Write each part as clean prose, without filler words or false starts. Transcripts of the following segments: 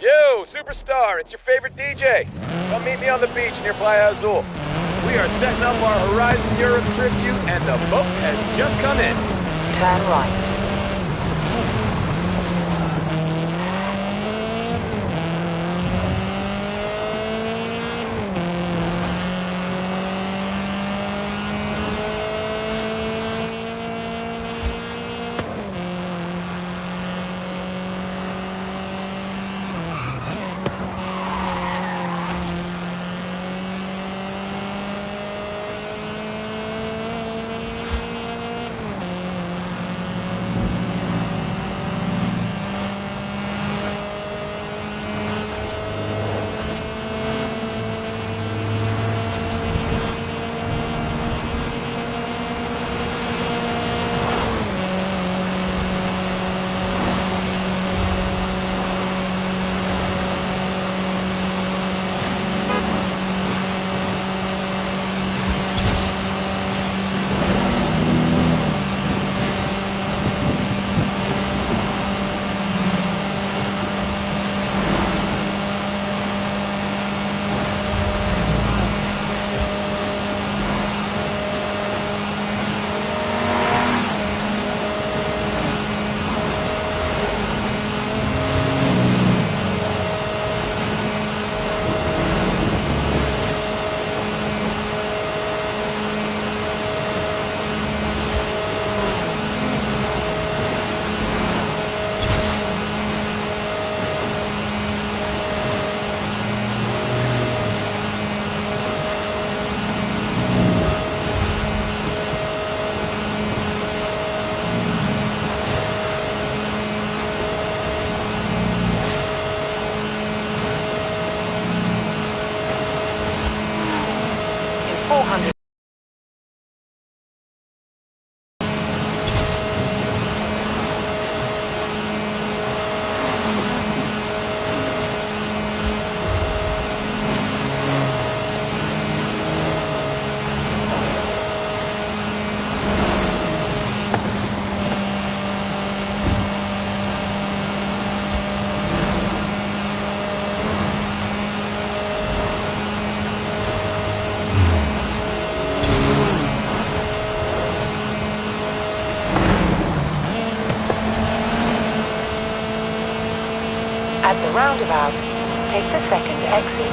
Yo, Superstar, it's your favorite DJ. Come meet me on the beach near Playa Azul. We are setting up our Horizon Europe tribute, and the boat has just come in. Turn right. At the roundabout, take the second exit.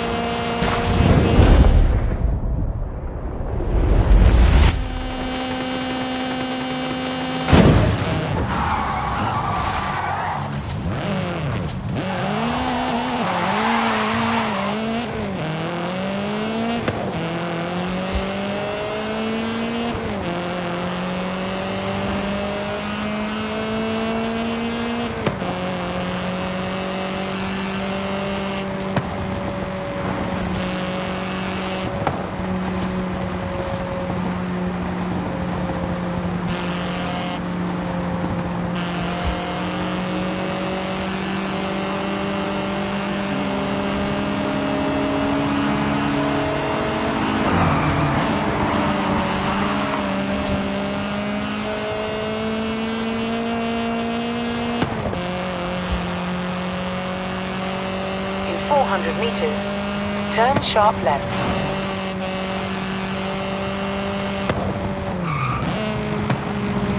In 400 meters, turn sharp left.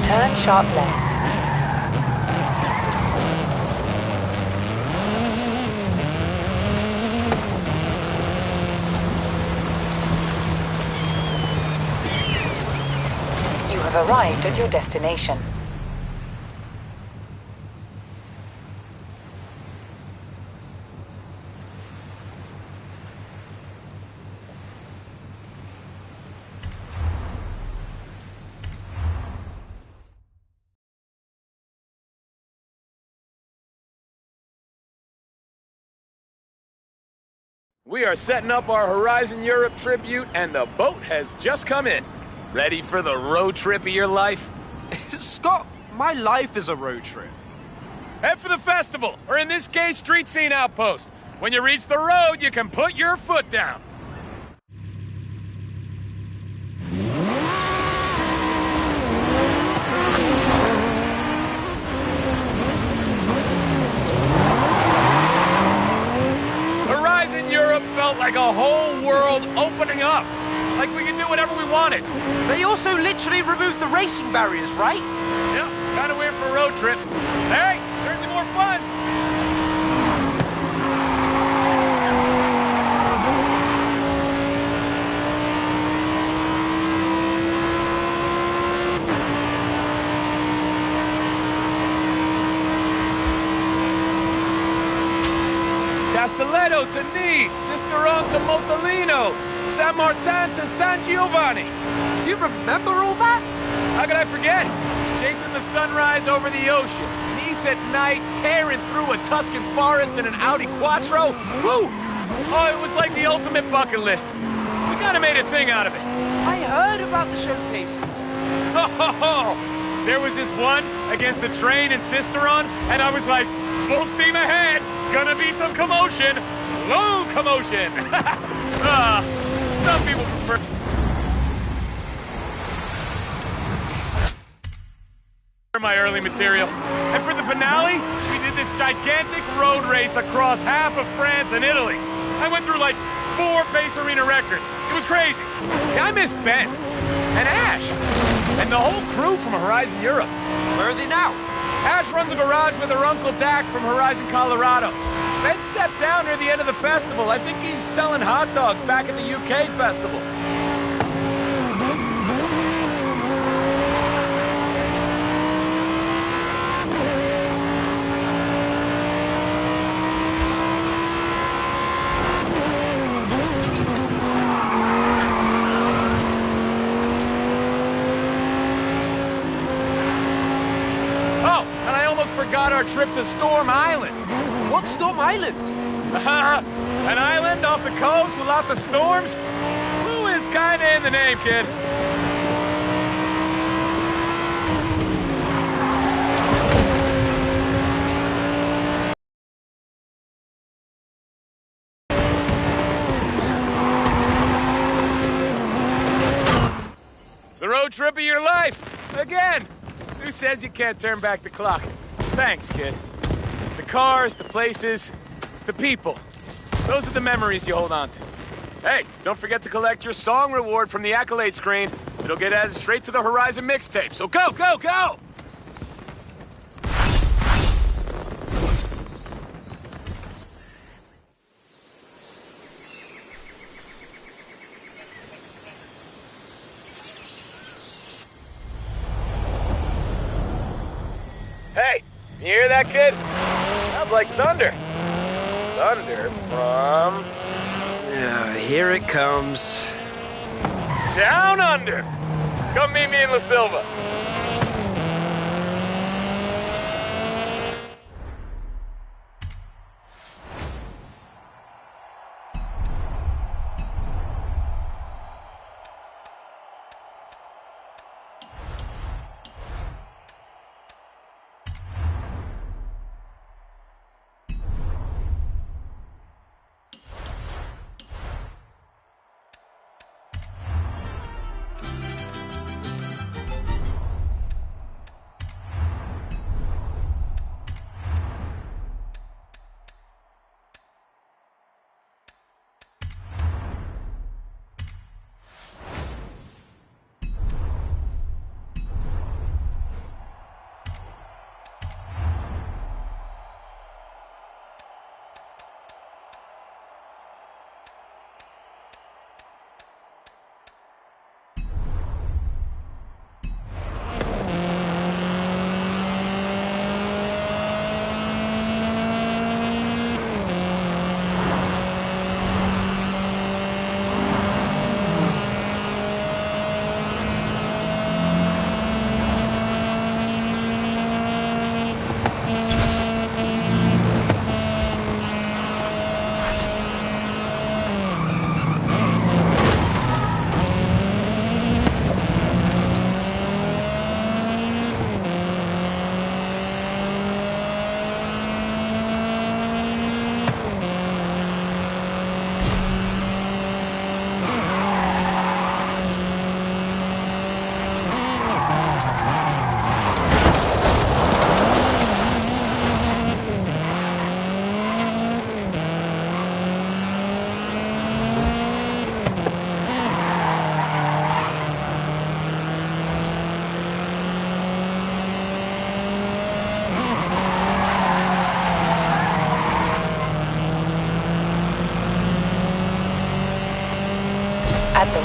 Turn sharp left. You have arrived at your destination. We are setting up our Horizon Europe tribute, and the boat has just come in. Ready for the road trip of your life? Scott, my life is a road trip. Head for the festival, or in this case, street scene outpost. When you reach the road, you can put your foot down. want it. They also literally removed the racing barriers, right? Yep, kind of weird for a road trip. Hey, certainly more fun. Castelletto to Nice, Cisteron to Montalino, San Martin to San Giovanni. Do you remember all that? How could I forget? Chasing the sunrise over the ocean, Nice at night, tearing through a Tuscan forest in an Audi Quattro. Woo! Oh, it was like the ultimate bucket list. We kind of made a thing out of it. I heard about the showcases. Oh, there was this one against the train in Cisteron, and I was like, full steam ahead. Gonna be some commotion. Low commotion. Some people prefer... my early material. And for the finale, we did this gigantic road race across half of France and Italy. I went through like 4 Pace Arena records. It was crazy. Yeah, I miss Ben. And Ash. And the whole crew from Horizon Europe. Where are they now? Ash runs a garage with her Uncle Dak from Horizon, Colorado. Ben stepped down near the end of the festival. I think he's selling hot dogs back at the UK festival. Forgot our trip to Storm Island. What's Storm Island? An island off the coast with lots of storms? Blue is kinda in the name, kid. The road trip of your life. Again. Who says you can't turn back the clock? Thanks, kid. The cars, the places, the people. Those are the memories you hold on to. Hey, don't forget to collect your song reward from the accolade screen. It'll get added straight to the Horizon mixtape, so go, go, go! Hey! You hear that, kid? Sounds like thunder. Thunder from... Here it comes. Down under! Come meet me in La Silva.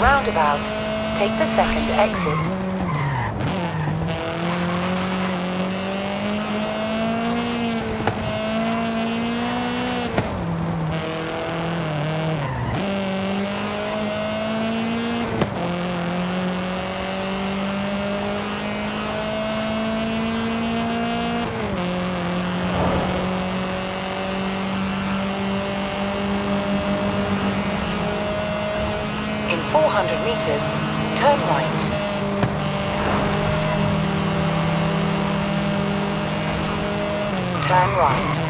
roundabout, take the second exit. In 400 meters, turn right. Turn right.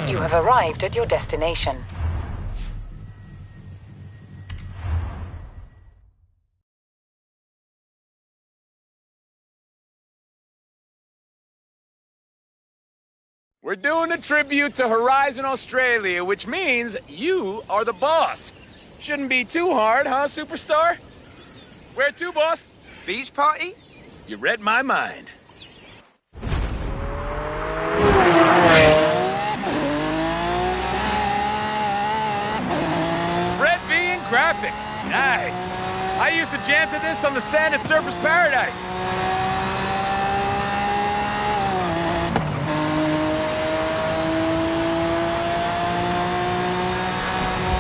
You have arrived at your destination. We're doing a tribute to Horizon Australia, which means you are the boss. Shouldn't be too hard, huh, superstar? Where to, boss? Beach party? You read my mind. Red V and graphics. Nice. I used to jam to this on the sand at Surfer's Paradise.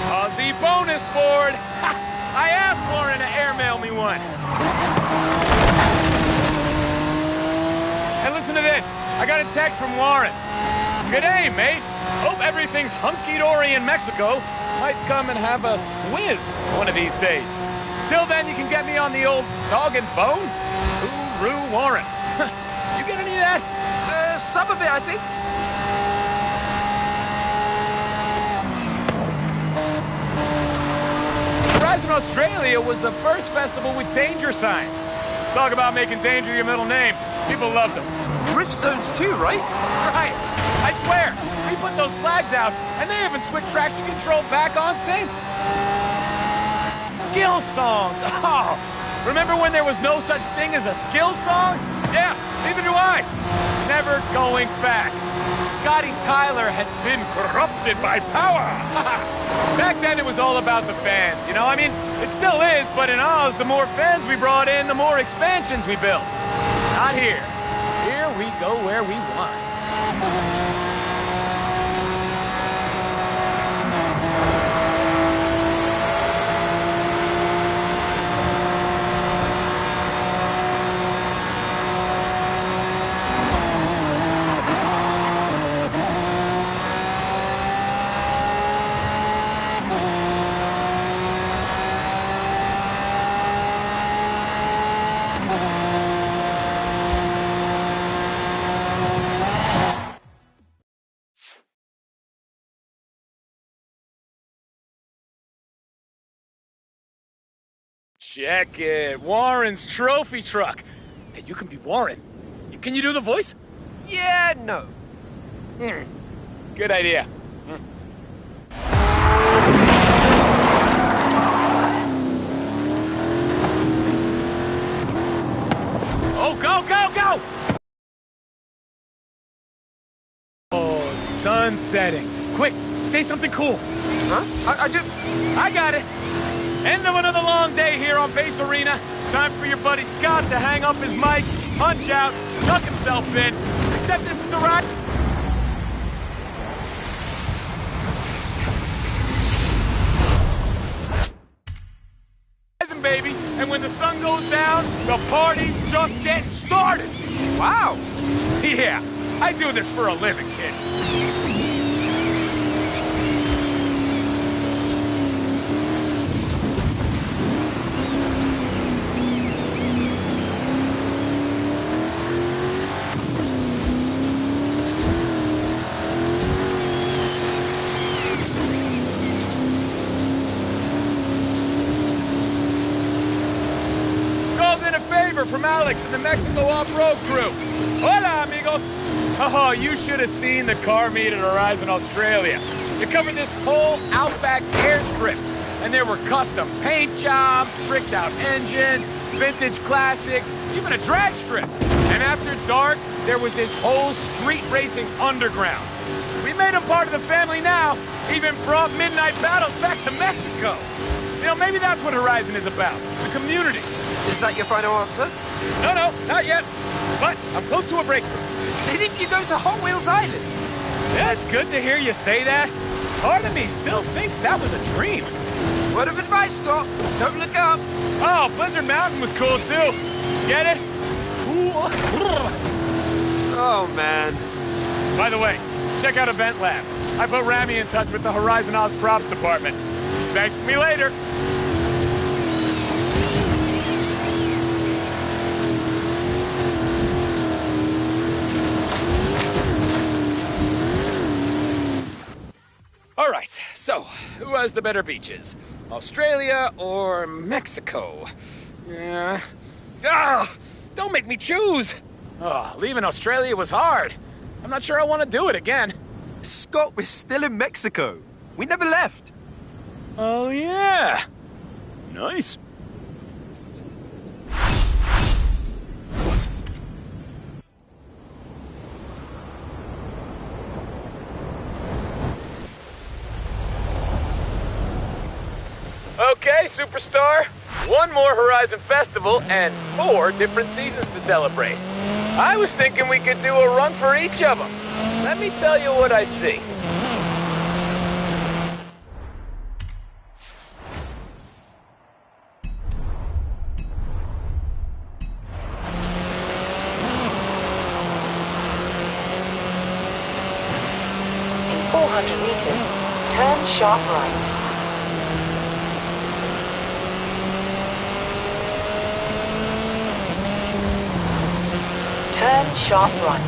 Aussie bonus board. Ha! I asked Warren to airmail me one. And listen to this. I got a text from Warren. G'day, mate. Hope everything's hunky-dory in Mexico. Might come and have a squiz one of these days. Till then, you can get me on the old dog and bone. Hooroo, Warren. You get any of that? Some of it, I think. Horizon Australia was the first festival with danger signs. Talk about making danger your middle name. People loved them. Drift zones too, right? Right. I swear, we put those flags out, and they haven't switched traction control back on since. Skill songs. Oh, remember when there was no such thing as a skill song? Yeah, neither do I. Never going back. Scotty Tyler has been corrupted by power. Back then, it was all about the fans, you know? I mean, it still is, but in Oz, the more fans we brought in, the more expansions we built. Not here. Here we go where we want. Check it. Warren's trophy truck. Hey, you can be Warren. Can you do the voice? Yeah, no. Good idea. Oh, go, go, go! Oh, sun setting. Quick, say something cool. Huh? I got it. End of another long day here on Base Arena. Time for your buddy Scott to hang up his mic, punch out, tuck himself in. Except this is a ride. Baby, and when the sun sun goes down, the party's just getting started. Wow. Yeah, I do this for a living, kid. Called in a favor from Alex and the Mexico off-road crew. Hola, amigos. Oh, you should have seen the car meet at Horizon, Australia. It covered this whole outback airstrip, and there were custom paint jobs, tricked-out engines, vintage classics, even a drag strip. And after dark, there was this whole street racing underground. We made them part of the family now, even brought midnight battles back to Mexico. You know, maybe that's what Horizon is about, the community. Is that your final answer? No, not yet. But I'm close to a breakthrough. Didn't you go to Hot Wheels Island? Yeah, it's good to hear you say that. Part of me still thinks that was a dream. Word of advice, Scott. Don't look up. Oh, Blizzard Mountain was cool, too. Get it? Oh, man. By the way, check out Event Lab. I put Rami in touch with the Horizon Oz props department. Thanks to me later. All right, so who has the better beaches? Australia or Mexico? Yeah. Don't make me choose. Oh, leaving Australia was hard. I'm not sure I want to do it again. Scott, we're still in Mexico. We never left. Oh, yeah. Nice. Okay, superstar. One more Horizon Festival and 4 different seasons to celebrate. I was thinking we could do a run for each of them. Let me tell you what I see. In 400 meters, turn sharp right. Turn sharp right.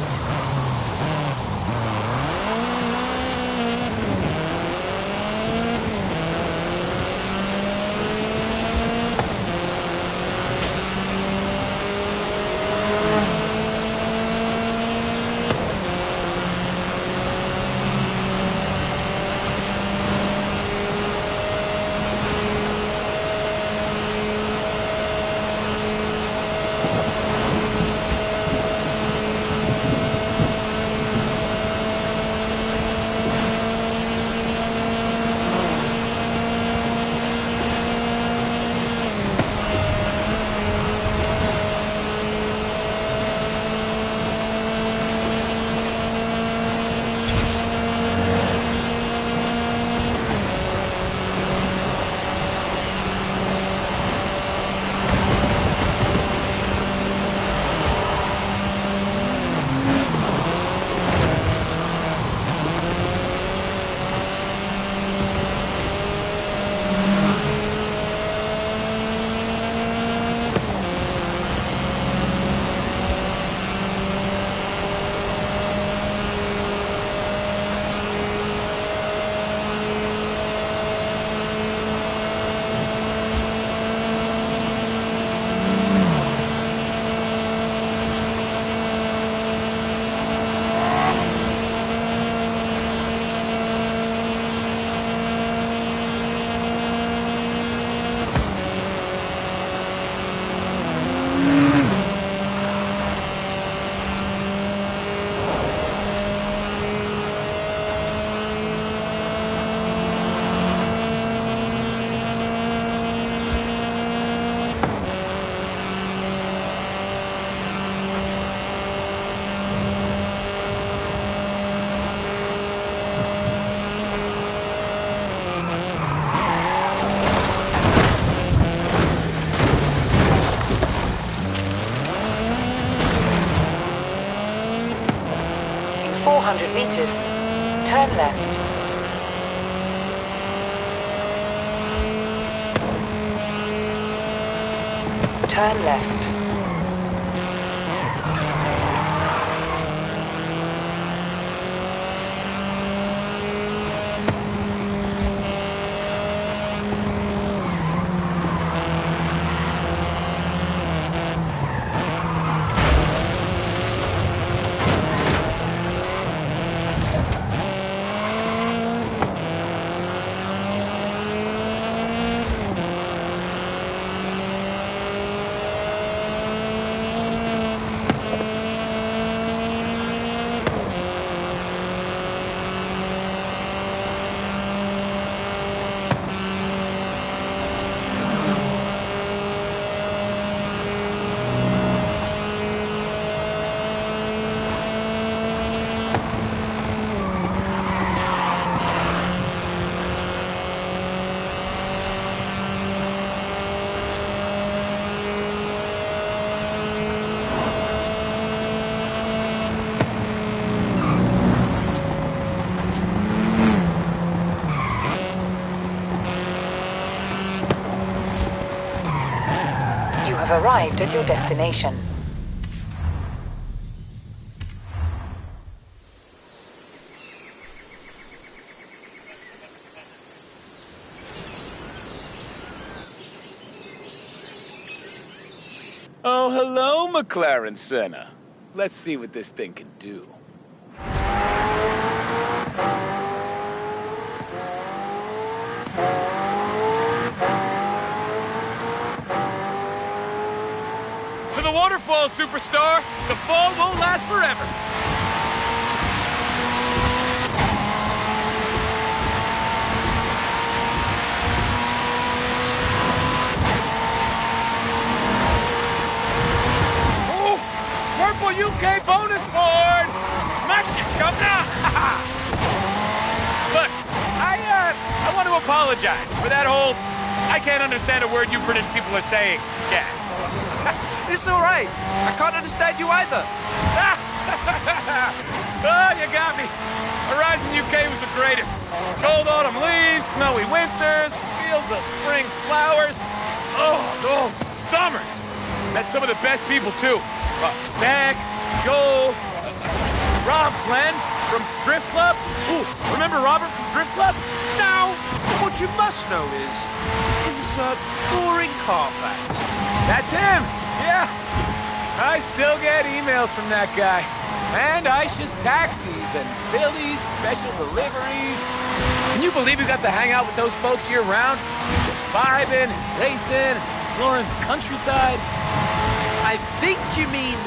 400 meters. Turn left. Turn left. You have arrived at your destination. Oh, hello, McLaren Senna. Let's see what this thing can do. To the waterfall, superstar! The fall won't last forever! Purple UK bonus board! Smash it, governor! Look, I want to apologize for that whole I can't understand a word you British people are saying. Yeah. It's all right. I can't understand you either. Oh, you got me. Horizon UK was the greatest. Cold autumn leaves, snowy winters, fields of spring flowers. Oh, those summers. Met some of the best people, too. Beck, Joel, Rob Glenn from Drift Club. Ooh, remember Robert from Drift Club? Now, what you must know is, insert boring car fact. That's him, yeah. I still get emails from that guy. And Aisha's taxis and Billy's special deliveries. Can you believe we got to hang out with those folks year-round? Just vibing, and racing, and exploring the countryside. I think you mean...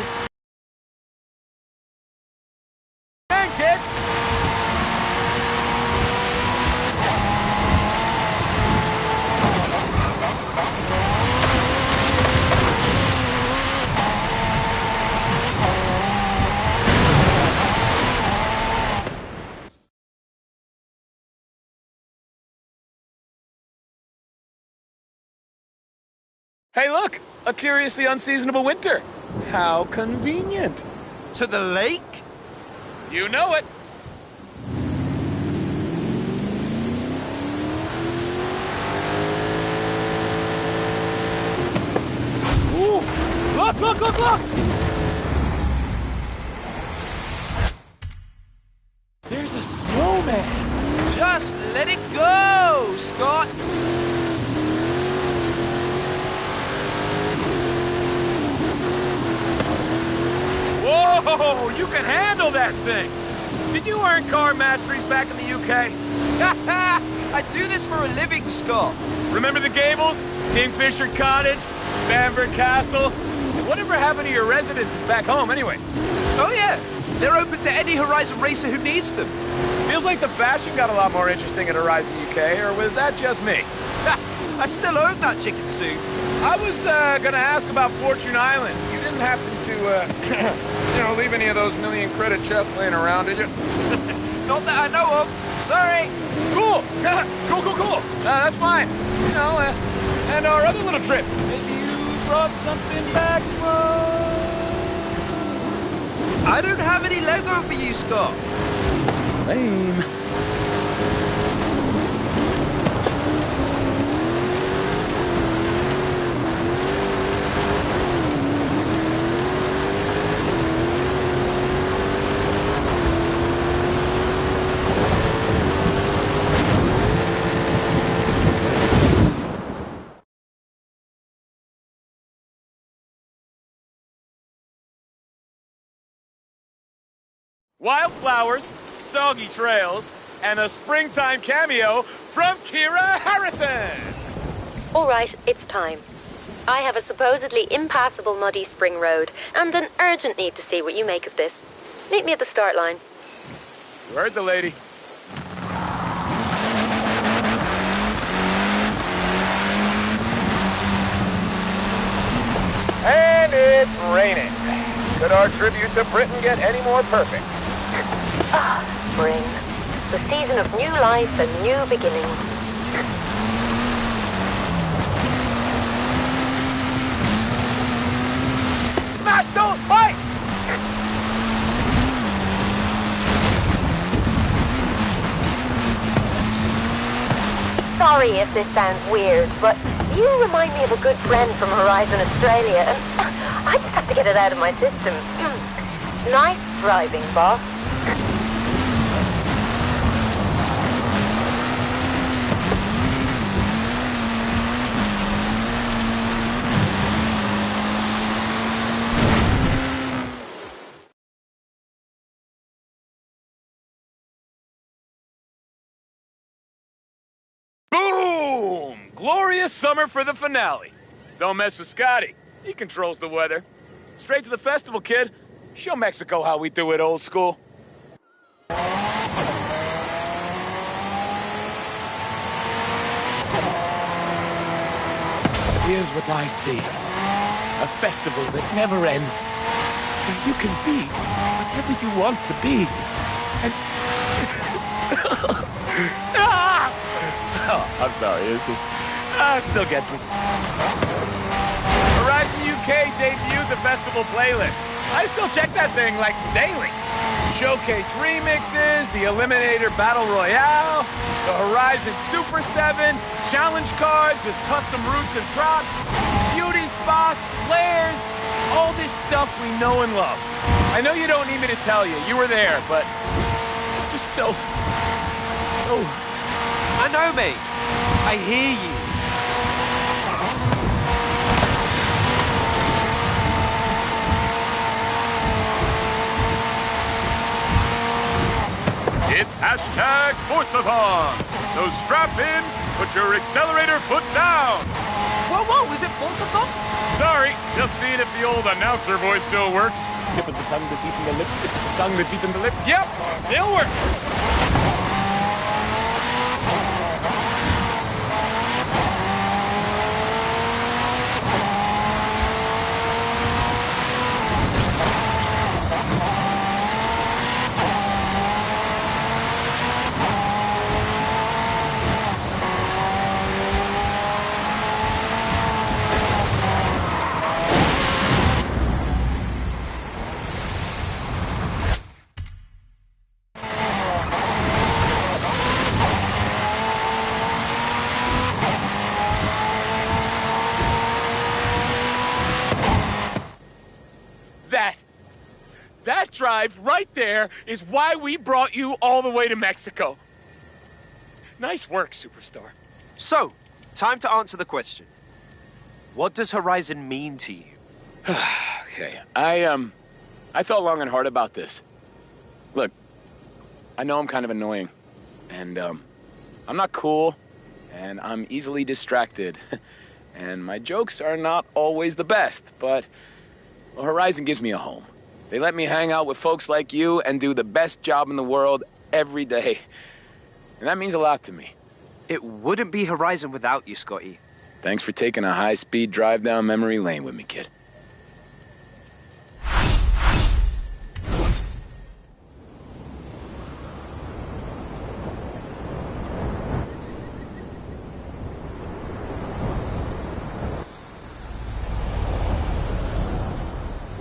Dang, kid! Hey, look! A curiously unseasonable winter. How convenient. To the lake? You know it. Ooh! Look, look, look, look! There's a snowman. Just let it go, Scott. Whoa! You can handle that thing! Did you earn car masteries back in the UK? I do this for a living, Scott. Remember the Gables? Kingfisher Cottage? Bamberg Castle? Whatever happened to your residences back home, anyway? Oh, yeah. They're open to any Horizon racer who needs them. Feels like the fashion got a lot more interesting at Horizon UK, or was that just me? I still own that chicken suit. I was gonna ask about Fortune Island. You didn't happen to, leave any of those million credit chests laying around, did you? Not that I know of. Sorry. Cool. Cool. That's fine. You know, and our other little trip. Maybe you brought something back from... I don't have any Lego for you, Scott. Lame. Wildflowers, soggy trails, and a springtime cameo from Kira Harrison! All right, it's time. I have a supposedly impassable muddy spring road and an urgent need to see what you make of this. Meet me at the start line. You heard the lady. And it's raining. Could our tribute to Britain get any more perfect? Ah, spring. The season of new life and new beginnings. Matt, don't fight! Sorry if this sounds weird, but you remind me of a good friend from Horizon Australia, and I just have to get it out of my system. Nice driving, boss. Boom! Glorious summer for the finale. Don't mess with Scotty. He controls the weather. Straight to the festival, kid. Show Mexico how we do it old school. Here's what I see. A festival that never ends. Where you can be whatever you want to be. And... ah! Oh, I'm sorry. It just... it still gets me. Horizon UK debuted the festival playlist. I still check that thing, like, daily. Showcase remixes, the Eliminator Battle Royale, the Horizon Super 7, challenge cards with custom routes and props, beauty spots, flares, all this stuff we know and love. I know you don't need me to tell you. You were there, but it's just so... I know, mate. I hear you. It's hashtag Forzathon. So strap in, put your accelerator foot down. Whoa, is it Forzathon? Sorry, just seeing if the old announcer voice still works. Tip of the tongue, the teeth in the lips, tip of the tongue, the teeth in the lips. Yep, still works. That drive right there is why we brought you all the way to Mexico. Nice work, superstar. So, time to answer the question. What does Horizon mean to you? Okay, I thought long and hard about this. Look, I know I'm kind of annoying, and, I'm not cool, and I'm easily distracted, and my jokes are not always the best, but well, Horizon gives me a home. They let me hang out with folks like you and do the best job in the world every day. And that means a lot to me. It wouldn't be Horizon without you, Scotty. Thanks for taking a high-speed drive down memory lane with me, kid.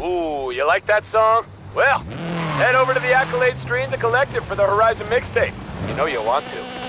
Ooh, you like that song? Well, head over to the Accolade stream to collect it for the Horizon mixtape. You know you'll want to.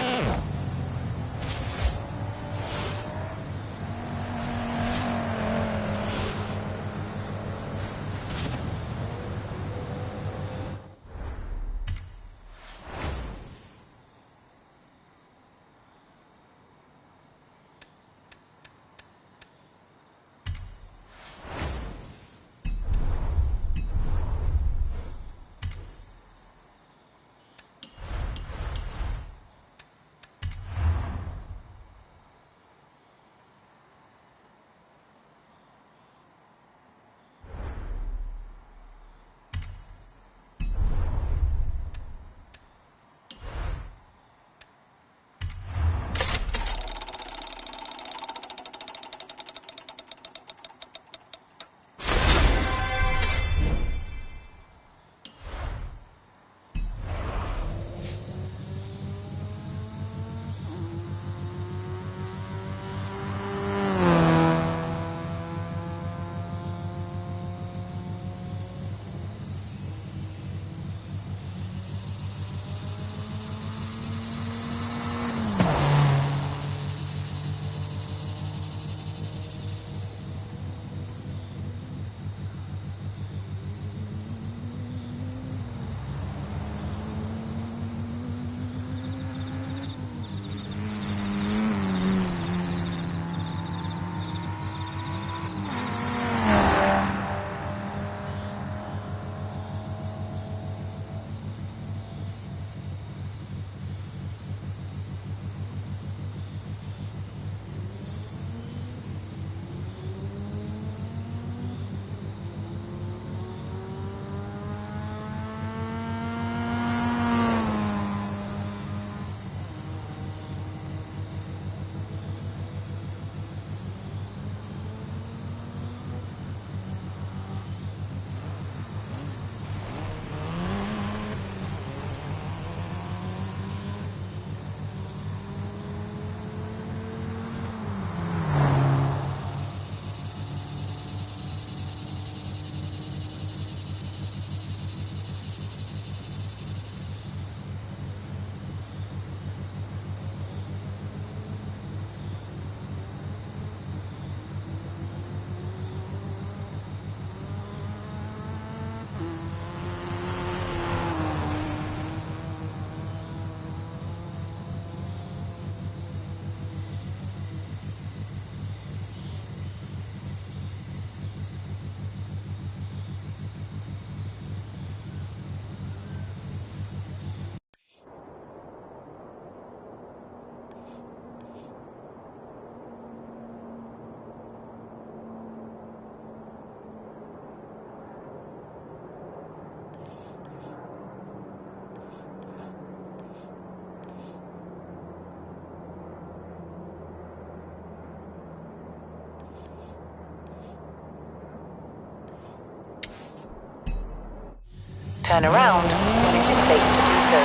Turn around when it is safe to do so.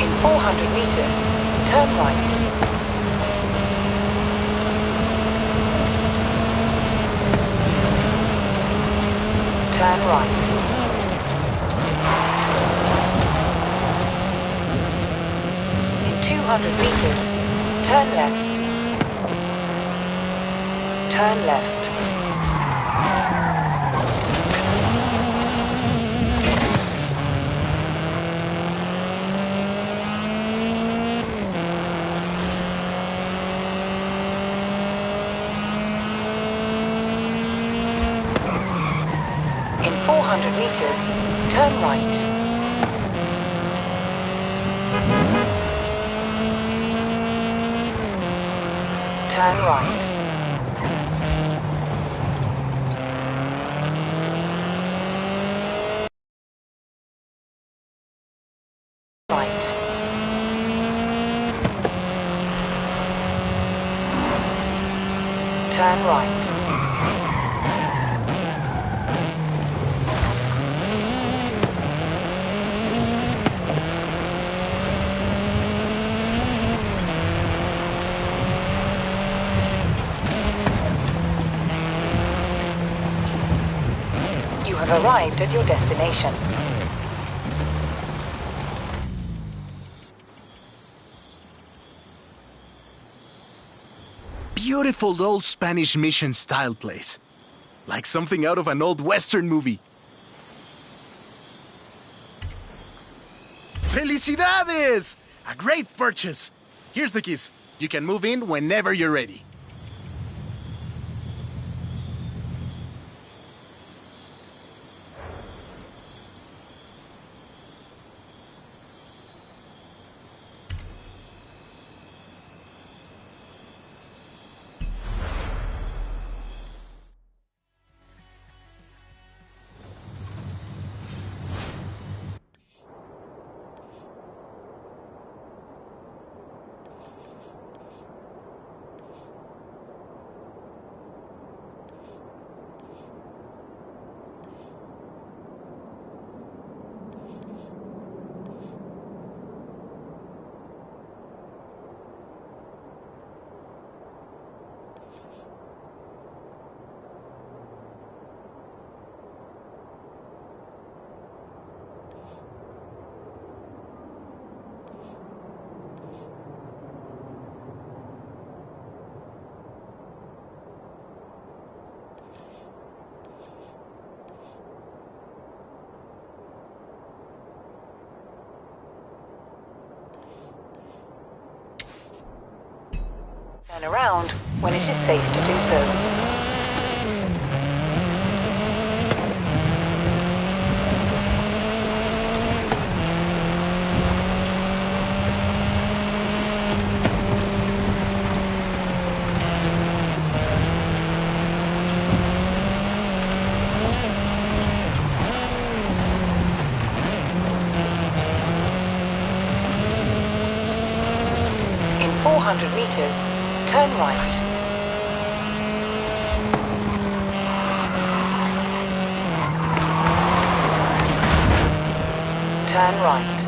In 400 meters, turn right. Turn right. In 200 meters, turn left. Turn left. In 400 meters, turn right. Turn right. Right. Turn right. have arrived at your destination. Beautiful old Spanish mission-style place. Like something out of an old Western movie. Felicidades! A great purchase! Here's the keys. You can move in whenever you're ready. Turn around when it is safe to do so. In 400 meters, turn right. Turn right.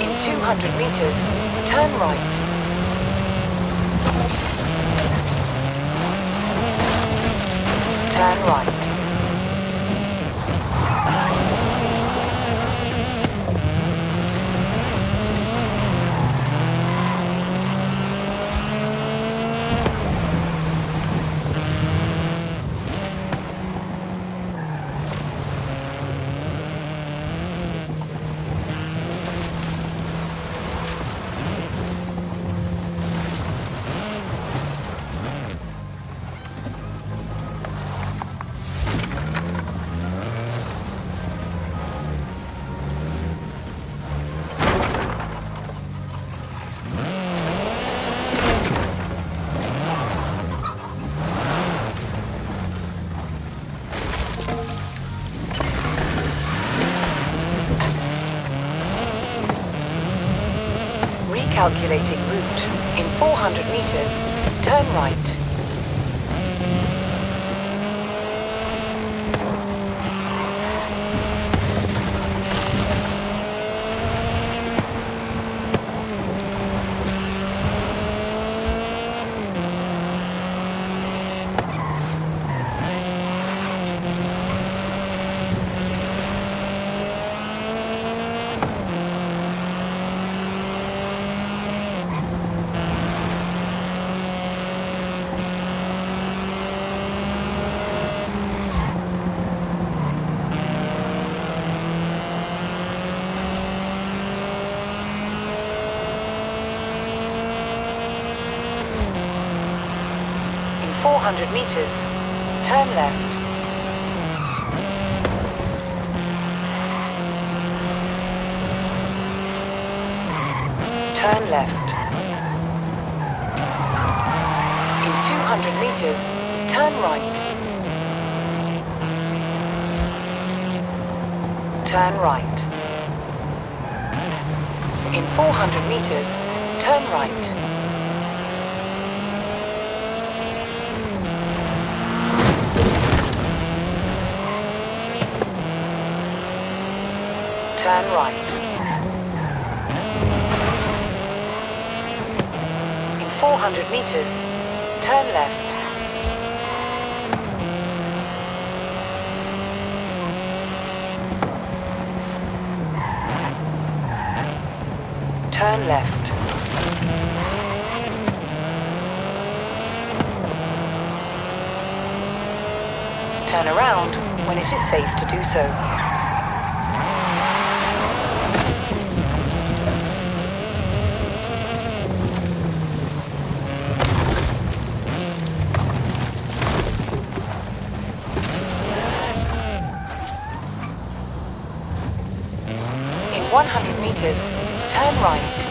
In 200 meters, turn right. Turn right. Calculating route. In 400 meters, turn right. In 400 meters, turn left. Turn left. In 200 meters, turn right. Turn right. In 400 meters, turn right. Turn right. In 400 meters, turn left. turn left. Turn around when it is safe to do so. In 100 meters, turn right.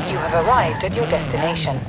You have arrived at your destination.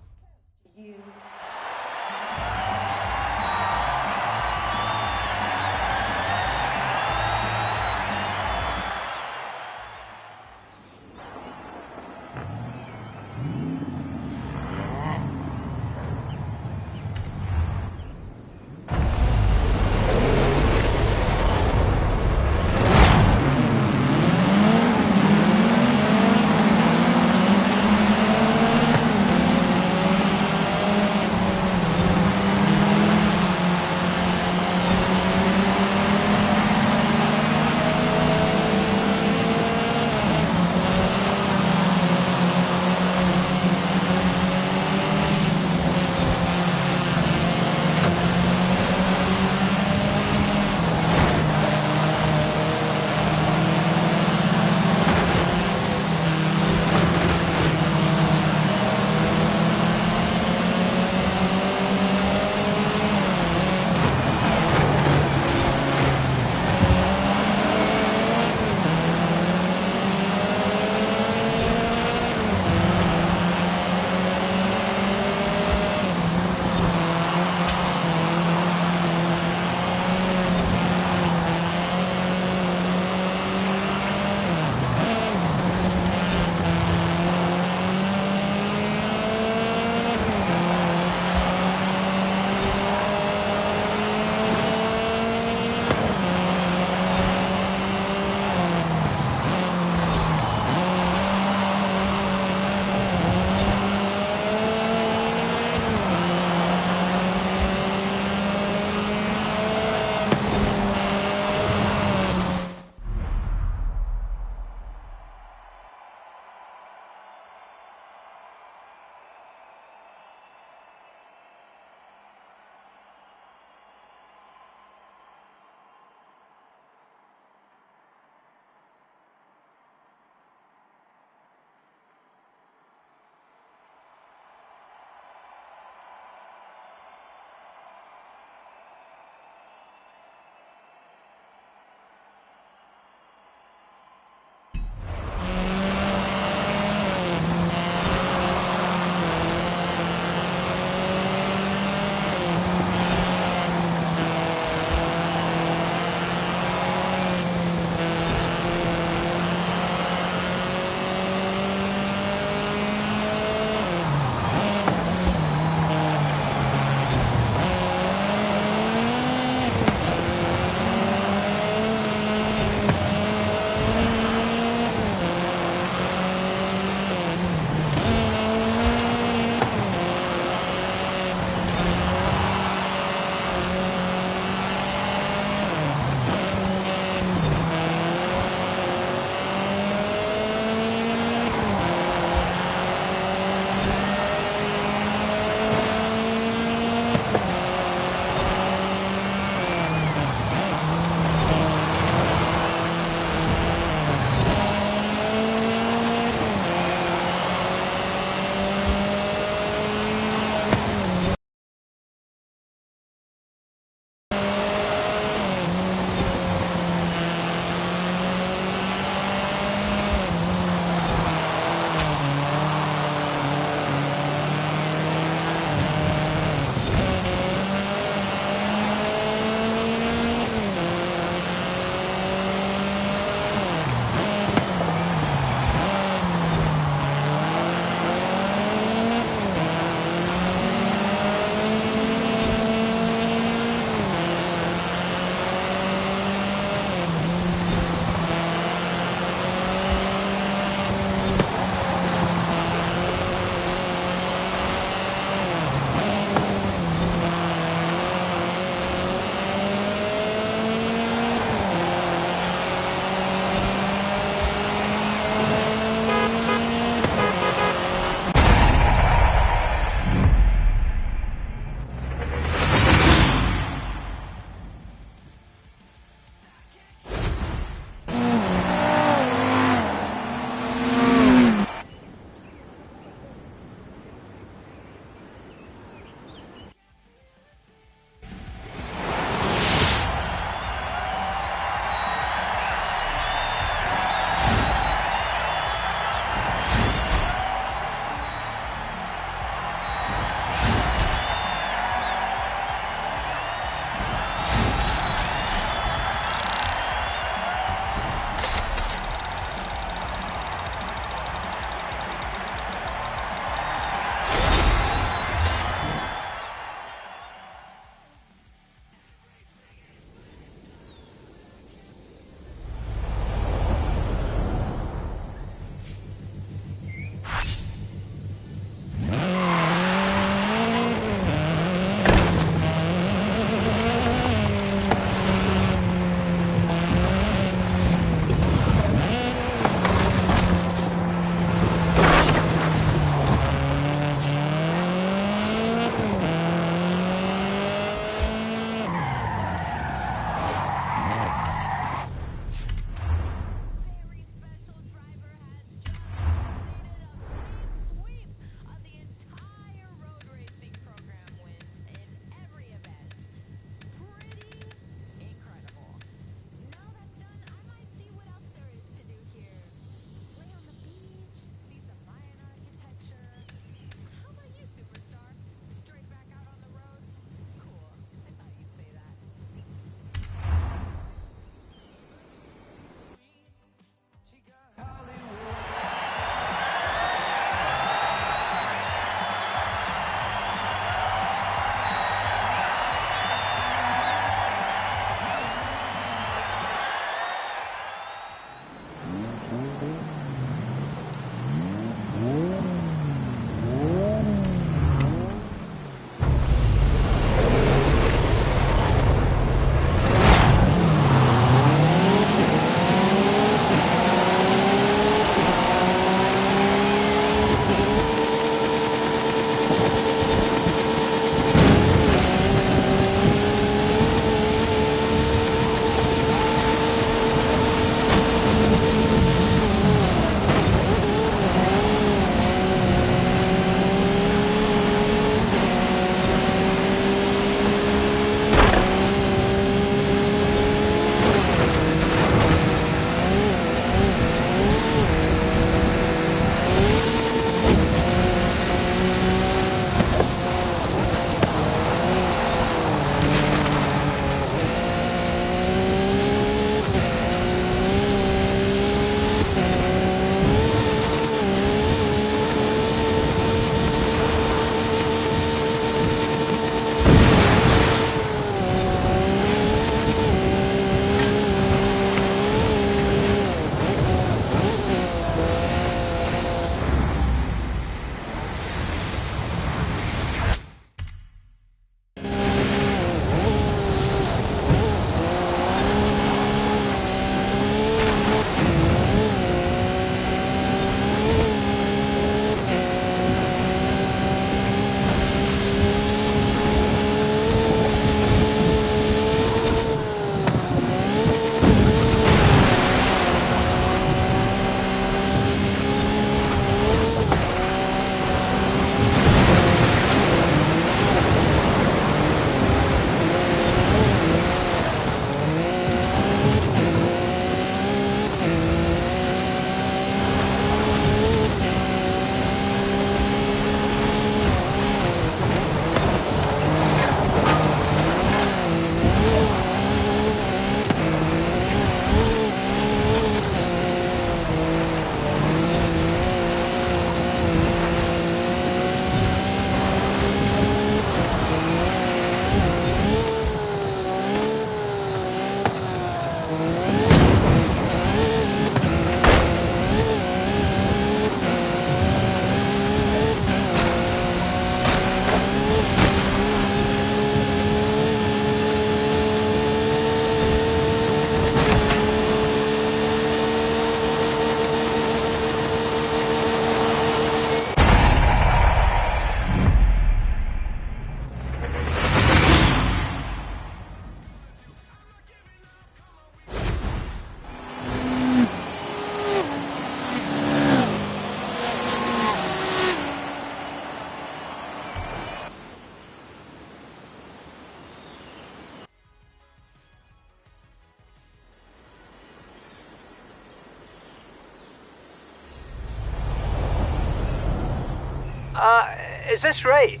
Is this right?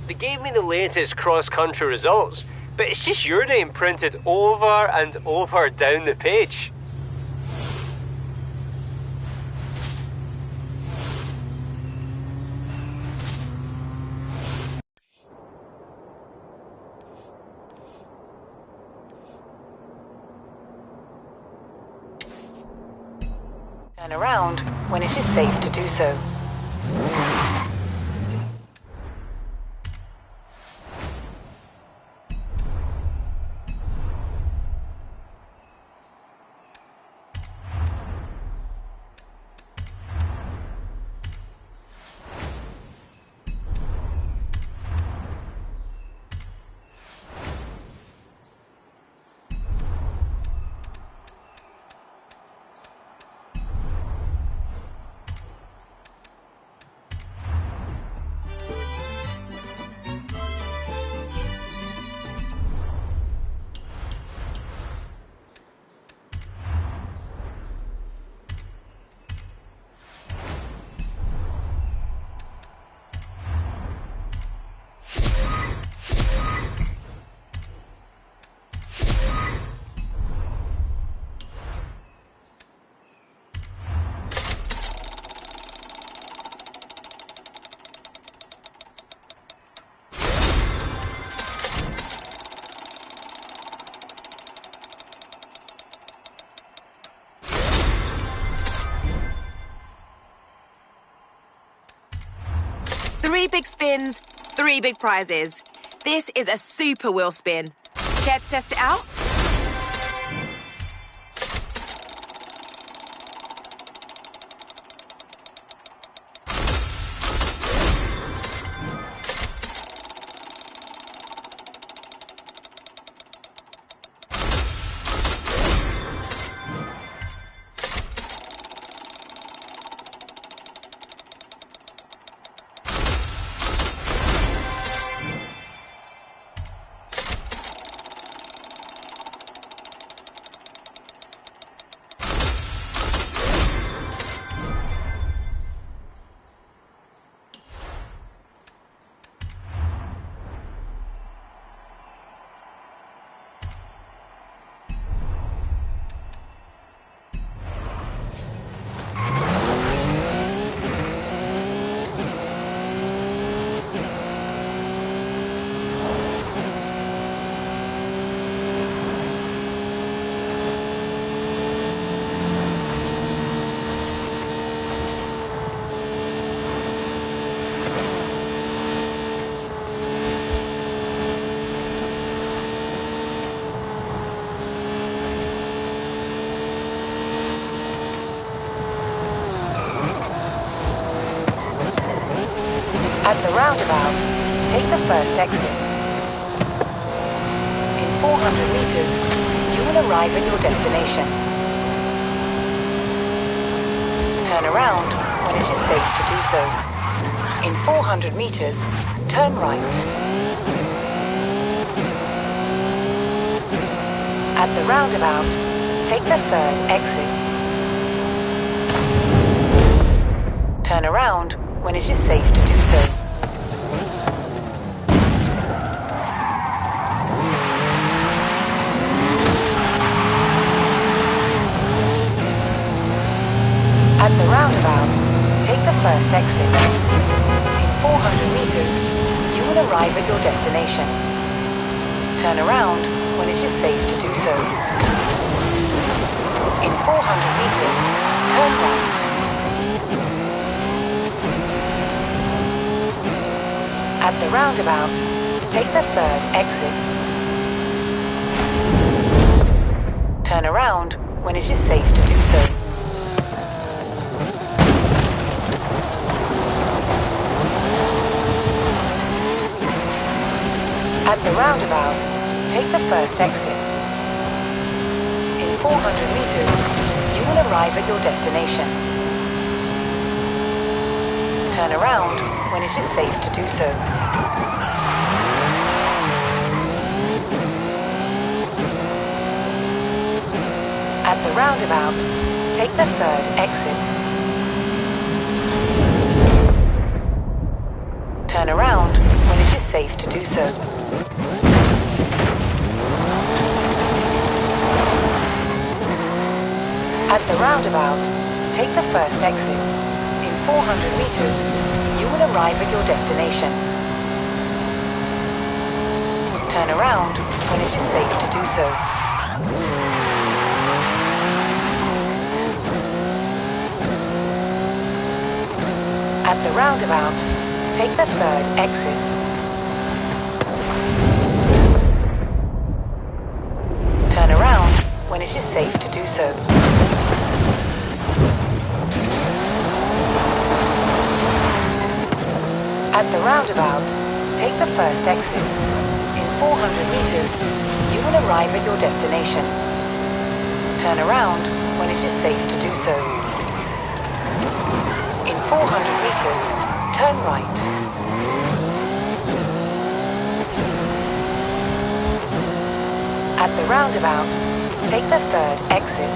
They gave me the latest cross-country results, but it's just your name printed over and over down the page. Turn around when it is safe to do so. Three big spins, three big prizes. This is a super wheel spin. Care to test it out? At the roundabout, take the first exit. In 400 meters, you will arrive at your destination. Turn around when it is safe to do so. In 400 meters, turn right. At the roundabout, take the third exit. Turn around when it is safe to do so. At the roundabout, take the first exit. In 400 meters, you will arrive at your destination. Turn around when it is safe to do so. In 400 meters, turn right. At the roundabout, take the third exit. Turn around when it is safe to do so. At the roundabout, take the first exit. In 400 meters, you will arrive at your destination. Turn around when it is safe to do so. At the roundabout, take the third exit. Turn around when it is safe to do so. At the roundabout, take the first exit. In 400 meters, you will arrive at your destination. Turn around when it is safe to do so. At the roundabout, take the third exit. Turn around when it is safe to do so. At the roundabout, take the first exit. In 400 meters, you will arrive at your destination. Turn around when it is safe to do so. In 400 meters, turn right. At the roundabout, take the third exit.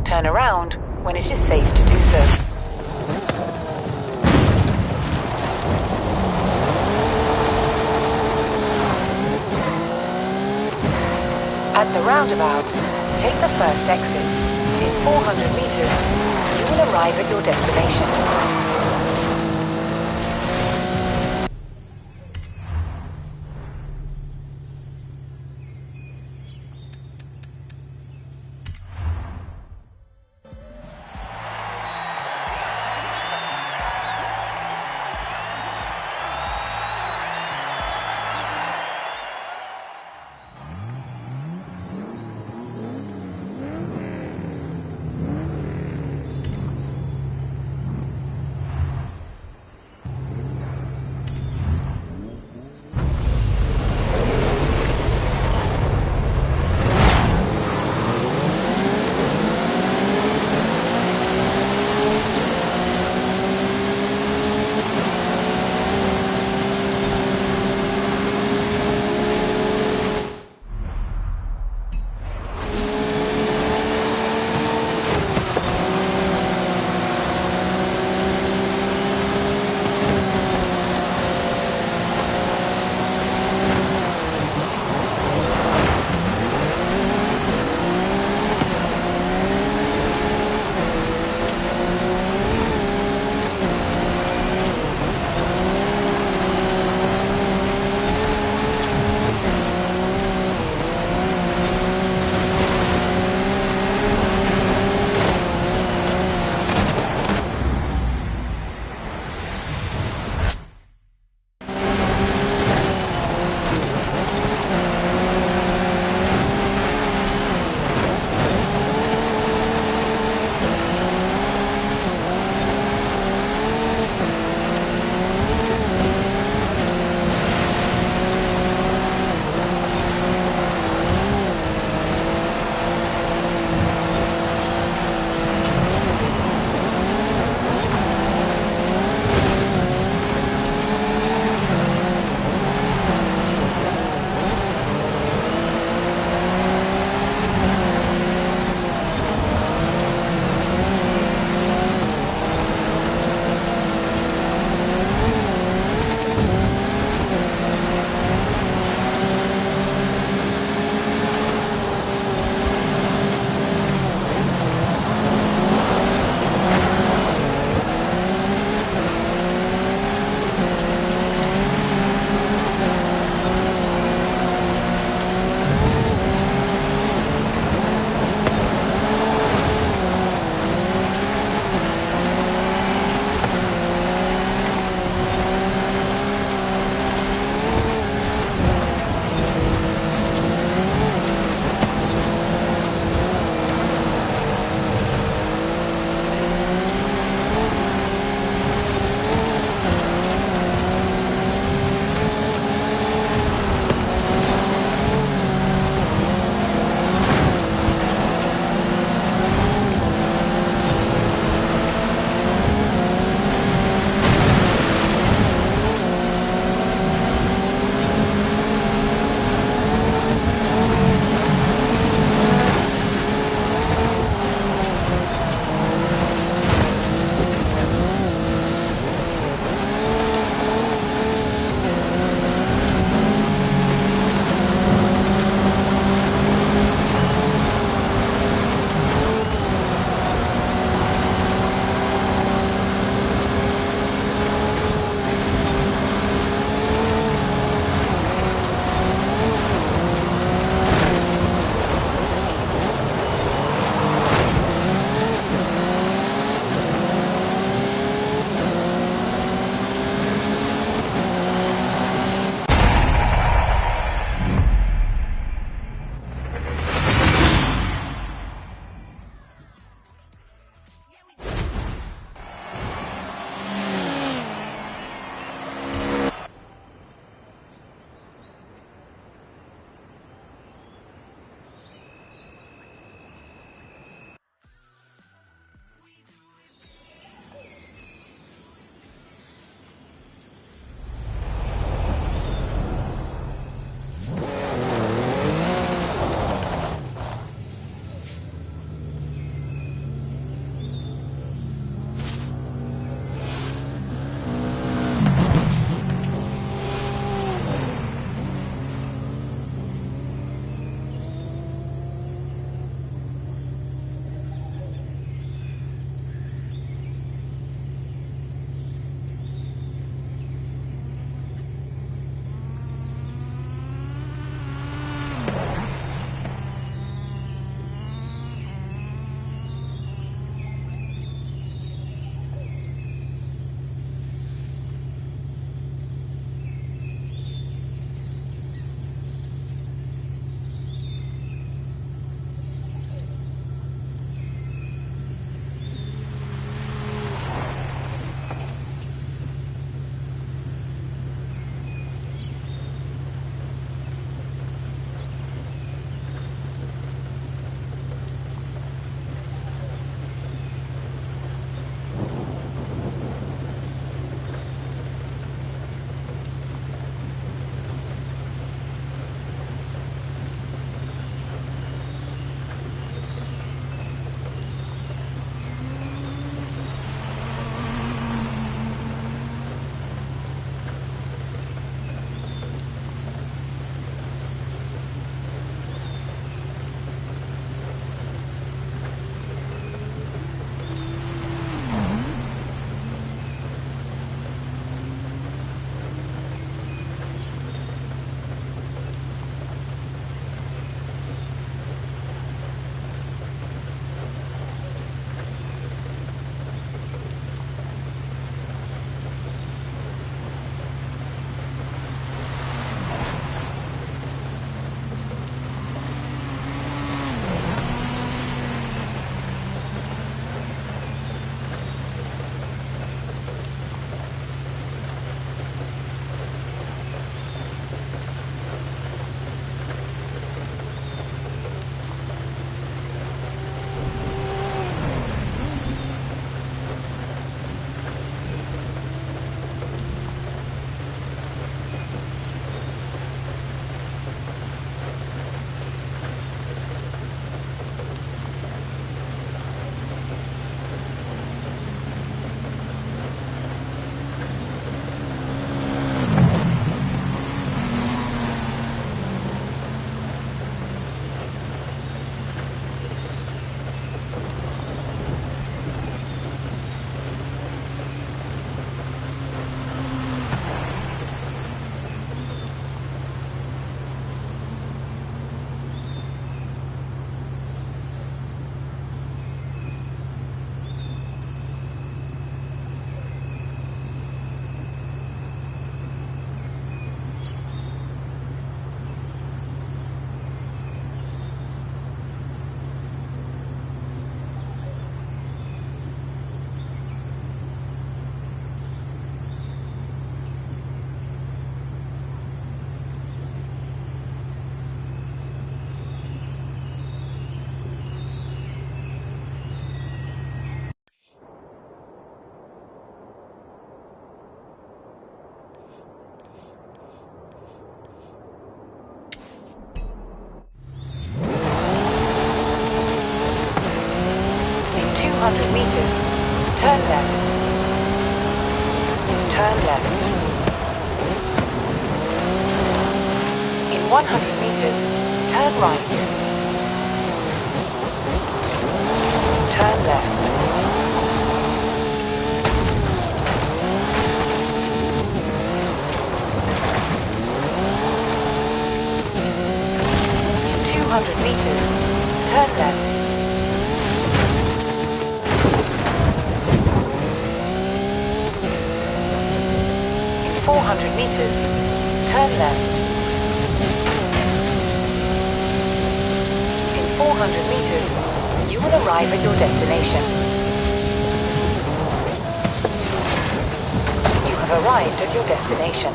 Turn around when it is safe to do so. At the roundabout, take the first exit. In 400 meters, you will arrive at your destination. 200 meters, turn left. Turn left. In 100 meters, turn right. Turn left. In 200 meters, turn left. In 400 meters, turn left. In 400 meters, you will arrive at your destination. You have arrived at your destination.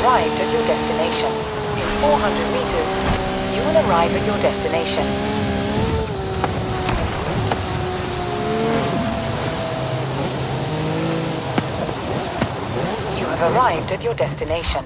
arrived at your destination. In 400 meters, you will arrive at your destination. You have arrived at your destination.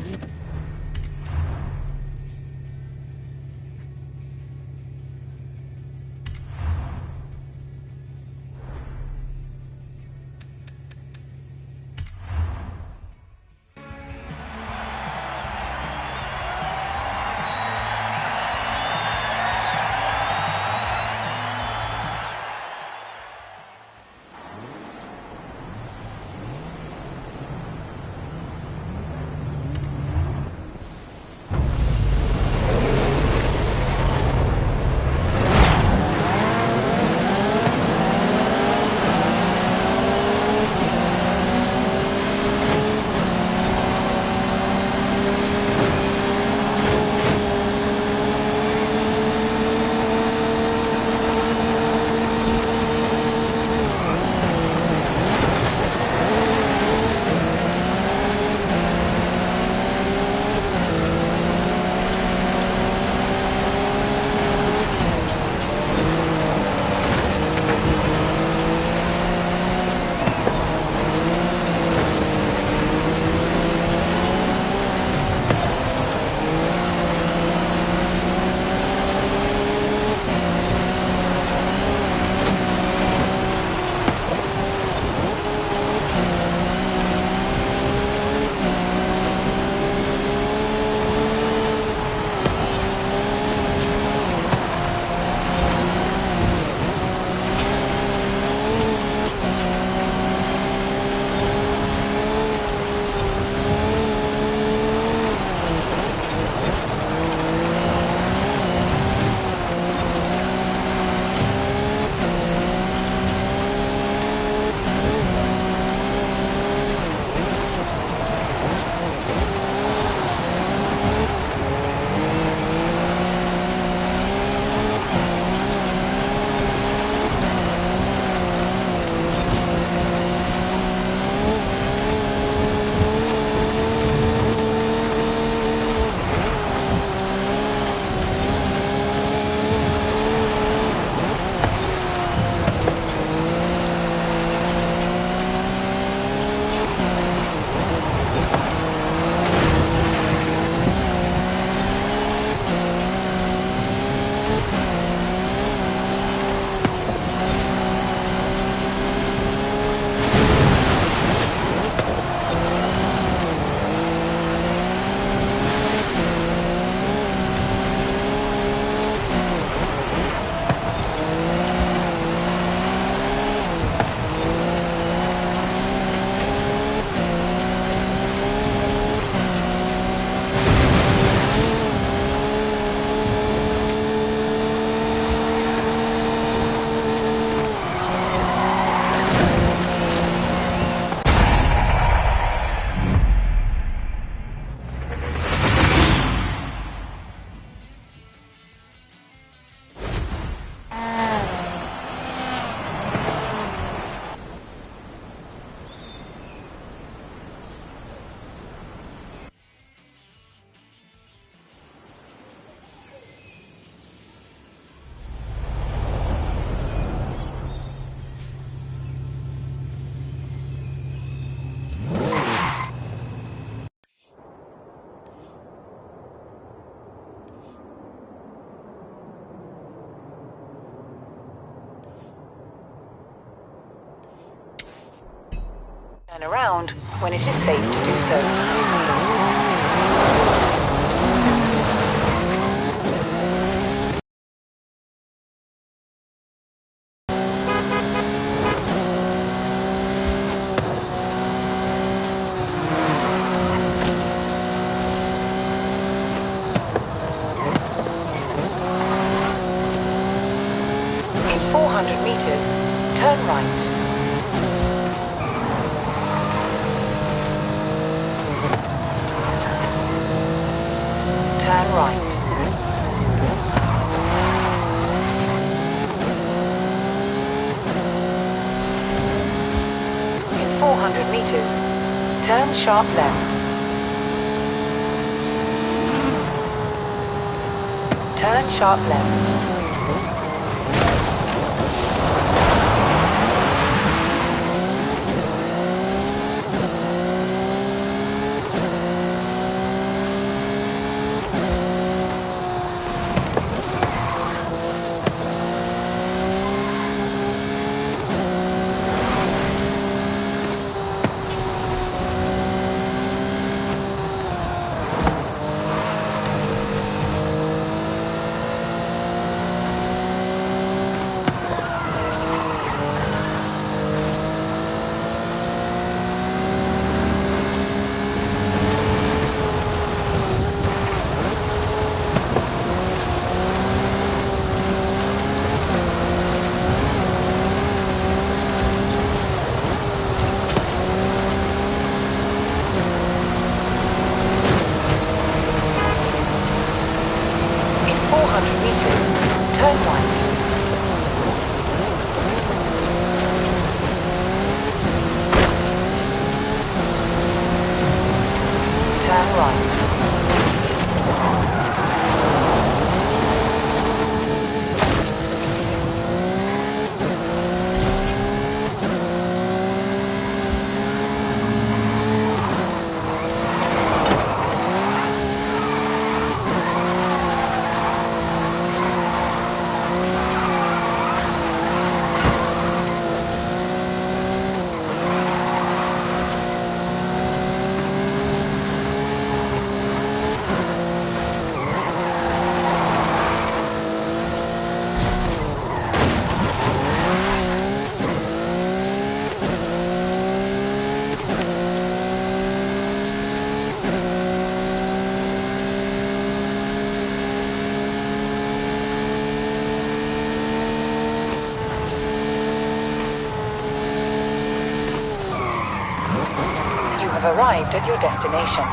Turn around when it is safe to do so. In 400 meters, turn right. Turn right. In 400 meters, turn sharp left. Turn sharp left. Turn right. Turn right. You have arrived at your destination.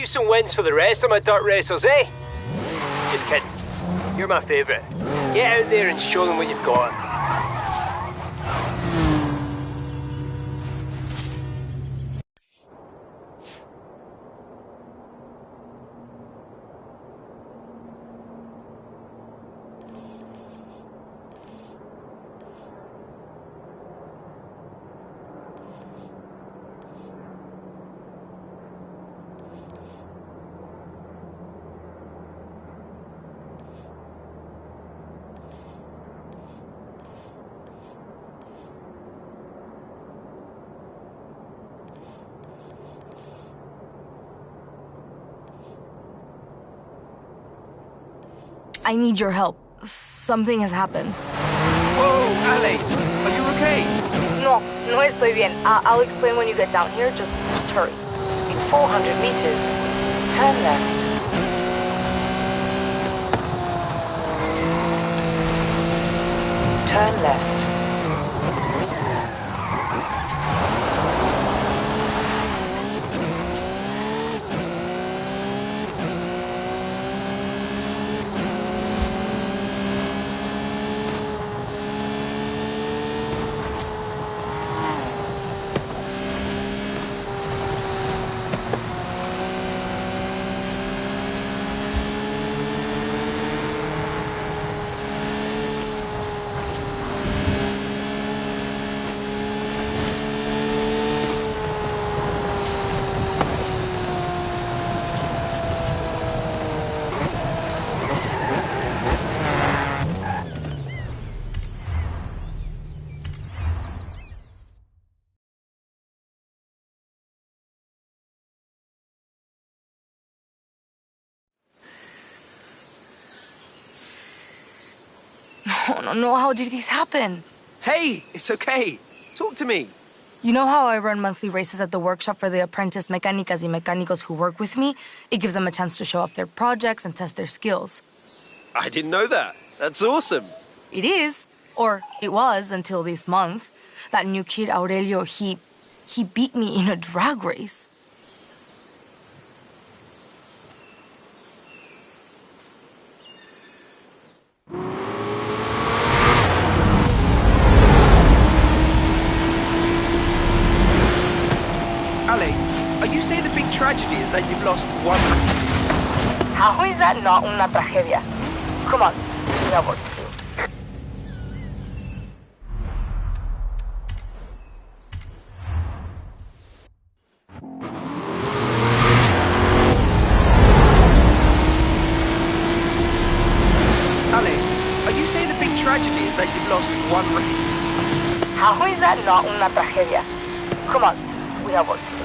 leave some wins for the rest of my dirt racers, eh? Just kidding. You're my favourite. Get out there and show them what you've got. I need your help. Something has happened. Whoa, Ale, are you okay? No estoy bien. I'll explain when you get down here. Just hurry. In 400 meters, turn left. Turn left. No, how did this happen? Hey, it's okay. Talk to me. You know how I run monthly races at the workshop for the apprentice mecánicas y mecánicos who work with me? It gives them a chance to show off their projects and test their skills. I didn't know that. That's awesome. It is. Or it was until this month. That new kid, Aurelio, he beat me in a drag race. Ale, are you saying the big tragedy is that you've lost one race? How is that not una tragedia? Come on, we have work to do. Ale, are you saying the big tragedy is that you've lost one race? How is that not una tragedia? Come on, we have work to do.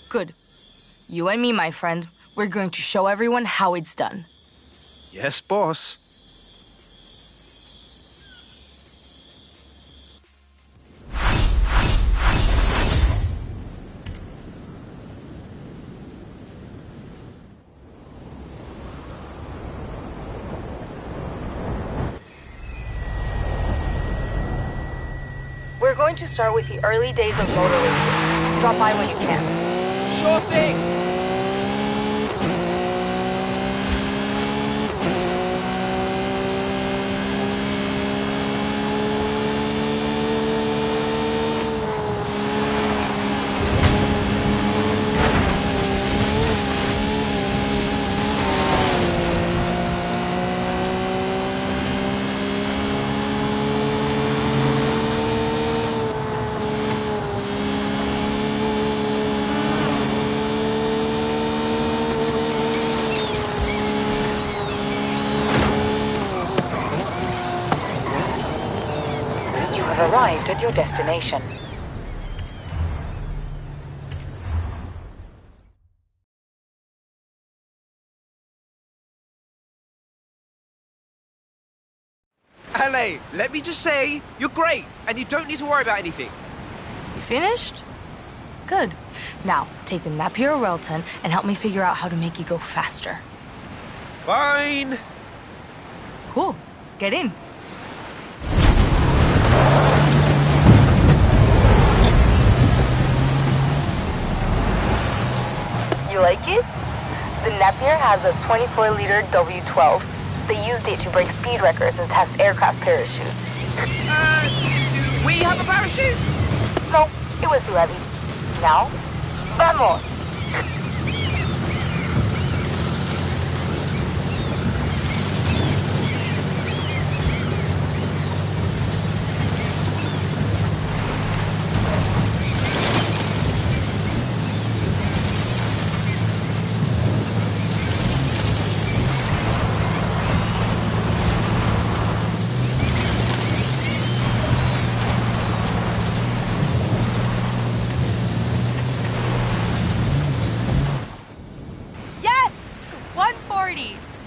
Good. You and me, my friend, we're going to show everyone how it's done. Yes, boss. We're going to start with the early days of motor racing. Drop by when you can. Sure thing. Arrived at your destination. LA, let me just say, you're great, and you don't need to worry about anything. You finished? Good. Now, take the Napier Relton and help me figure out how to make you go faster. Fine. Cool. Get in. You like it? The Napier has a 24-liter W12. They used it to break speed records and test aircraft parachutes. Do we have a parachute? No, it was too heavy. Now, vamos!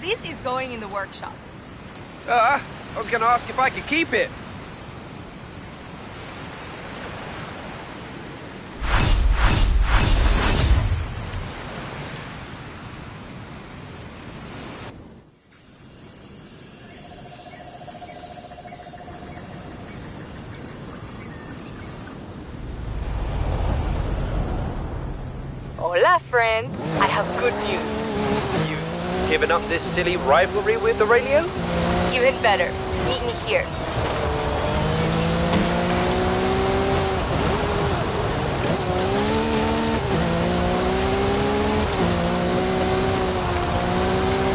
This is going in the workshop. I was going to ask if I could keep it. Hola, friend. I have good news. Giving up this silly rivalry with the radio? Even better. Meet me here.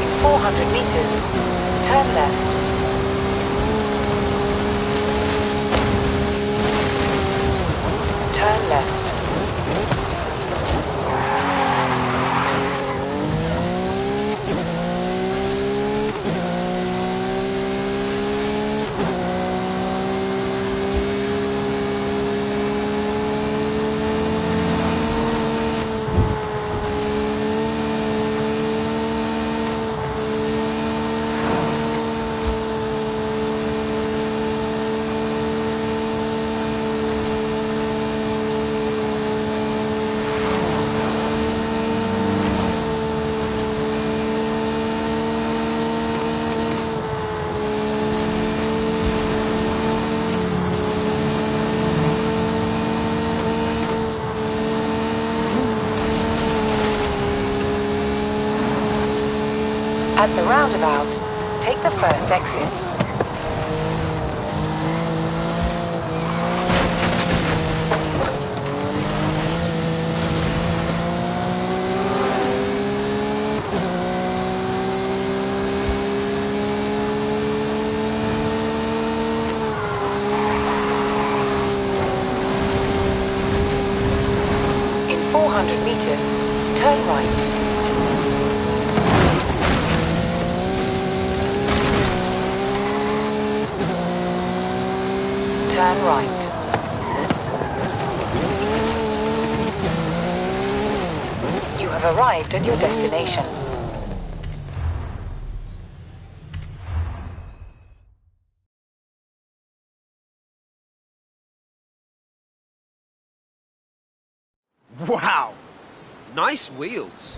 In 400 meters, turn left. Turn left. At the roundabout, take the first exit. In 400 meters, turn right. Turn right. You have arrived at your destination. Wow! Nice wheels.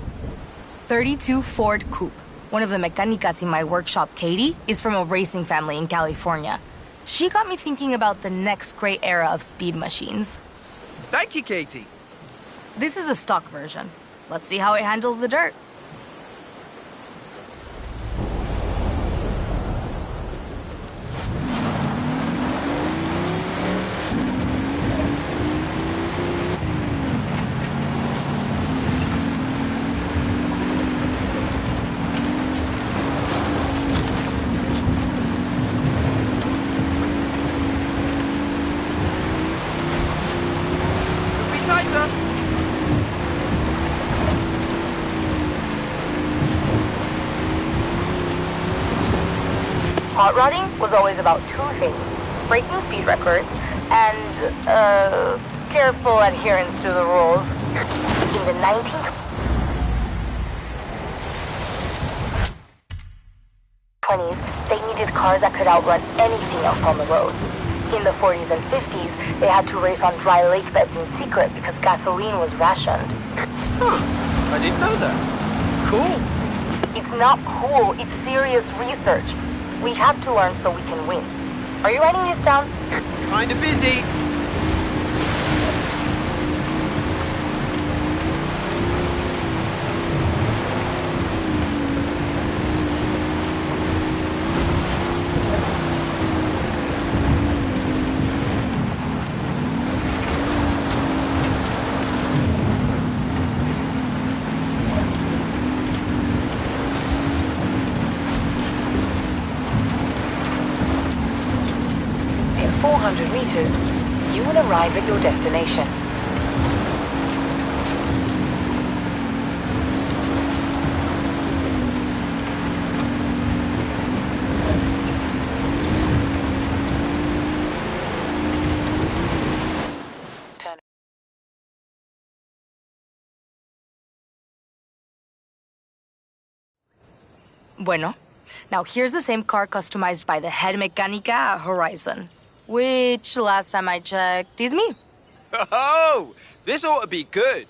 32 Ford Coupe. One of the mecanicas in my workshop, Katie, is from a racing family in California. She got me thinking about the next great era of speed machines. Thank you, Katie. This is a stock version. Let's see how it handles the dirt. Could be tighter. Hot rodding was always about two things: breaking speed records and, careful adherence to the rules. In the 1920s, they needed cars that could outrun anything else on the roads. In the 40s and 50s, they had to race on dry lake beds in secret because gasoline was rationed. Huh. I didn't know that. Cool. It's not cool, it's serious research. We have to learn so we can win. Are you writing this down? Kinda busy. In 400 meters, you will arrive at your destination. Turn. Bueno, now here's the same car customized by the head mecánica at Horizon. Which, last time I checked, is me. Oh, this ought to be good.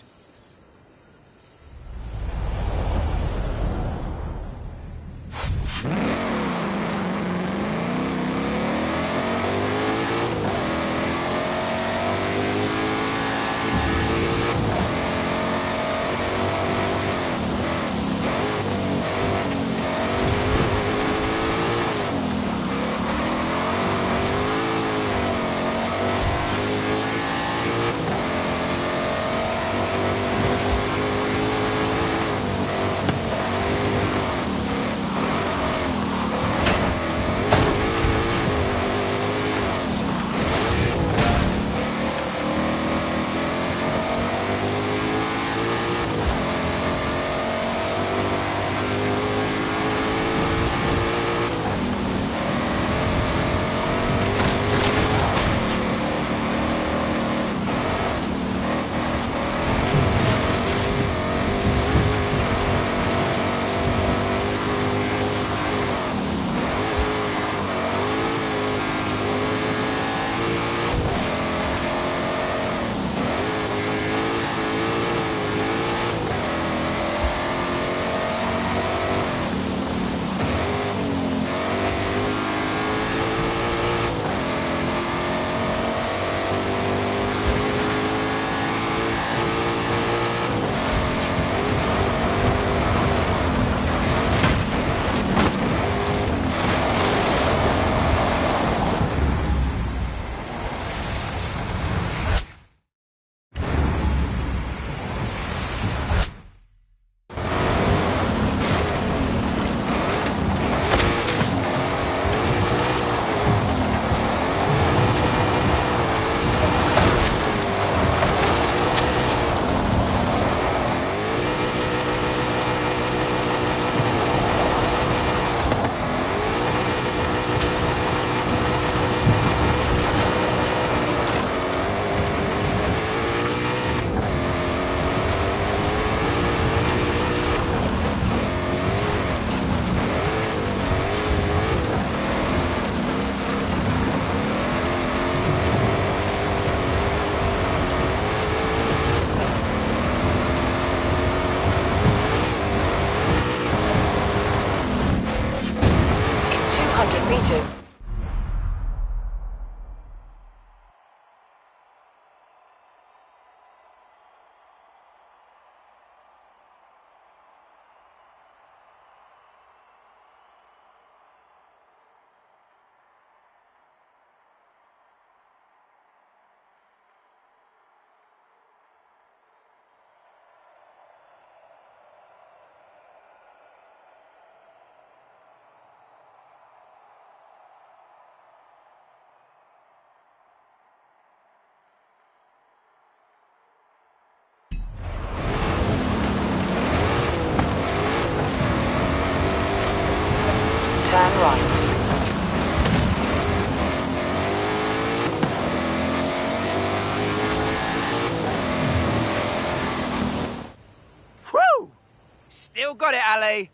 got it, Ale.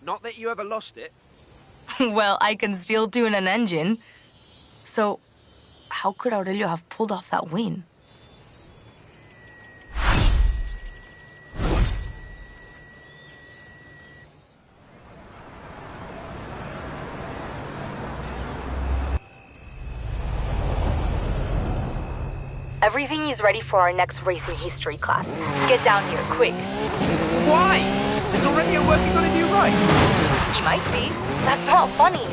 Not that you ever lost it. Well, I can still tune an engine. So, how could Aurelio have pulled off that win? Everything is ready for our next racing history class. Get down here, quick. Why? Is Aurelio working on a new ride? He might be. That's not funny.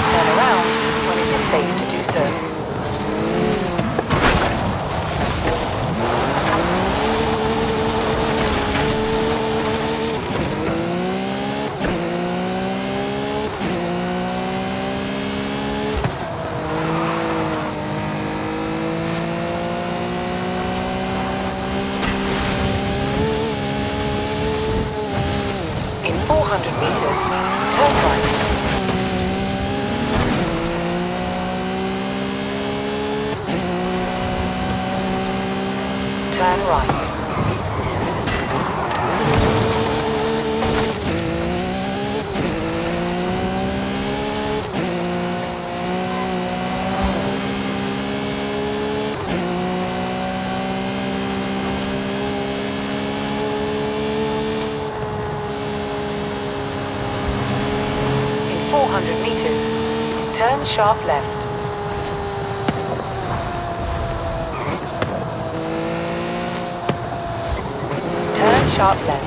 Turn around when it is safe to do so. In 400 meters, turn right. Turn right. In 400 meters, turn sharp left. Turn sharp left.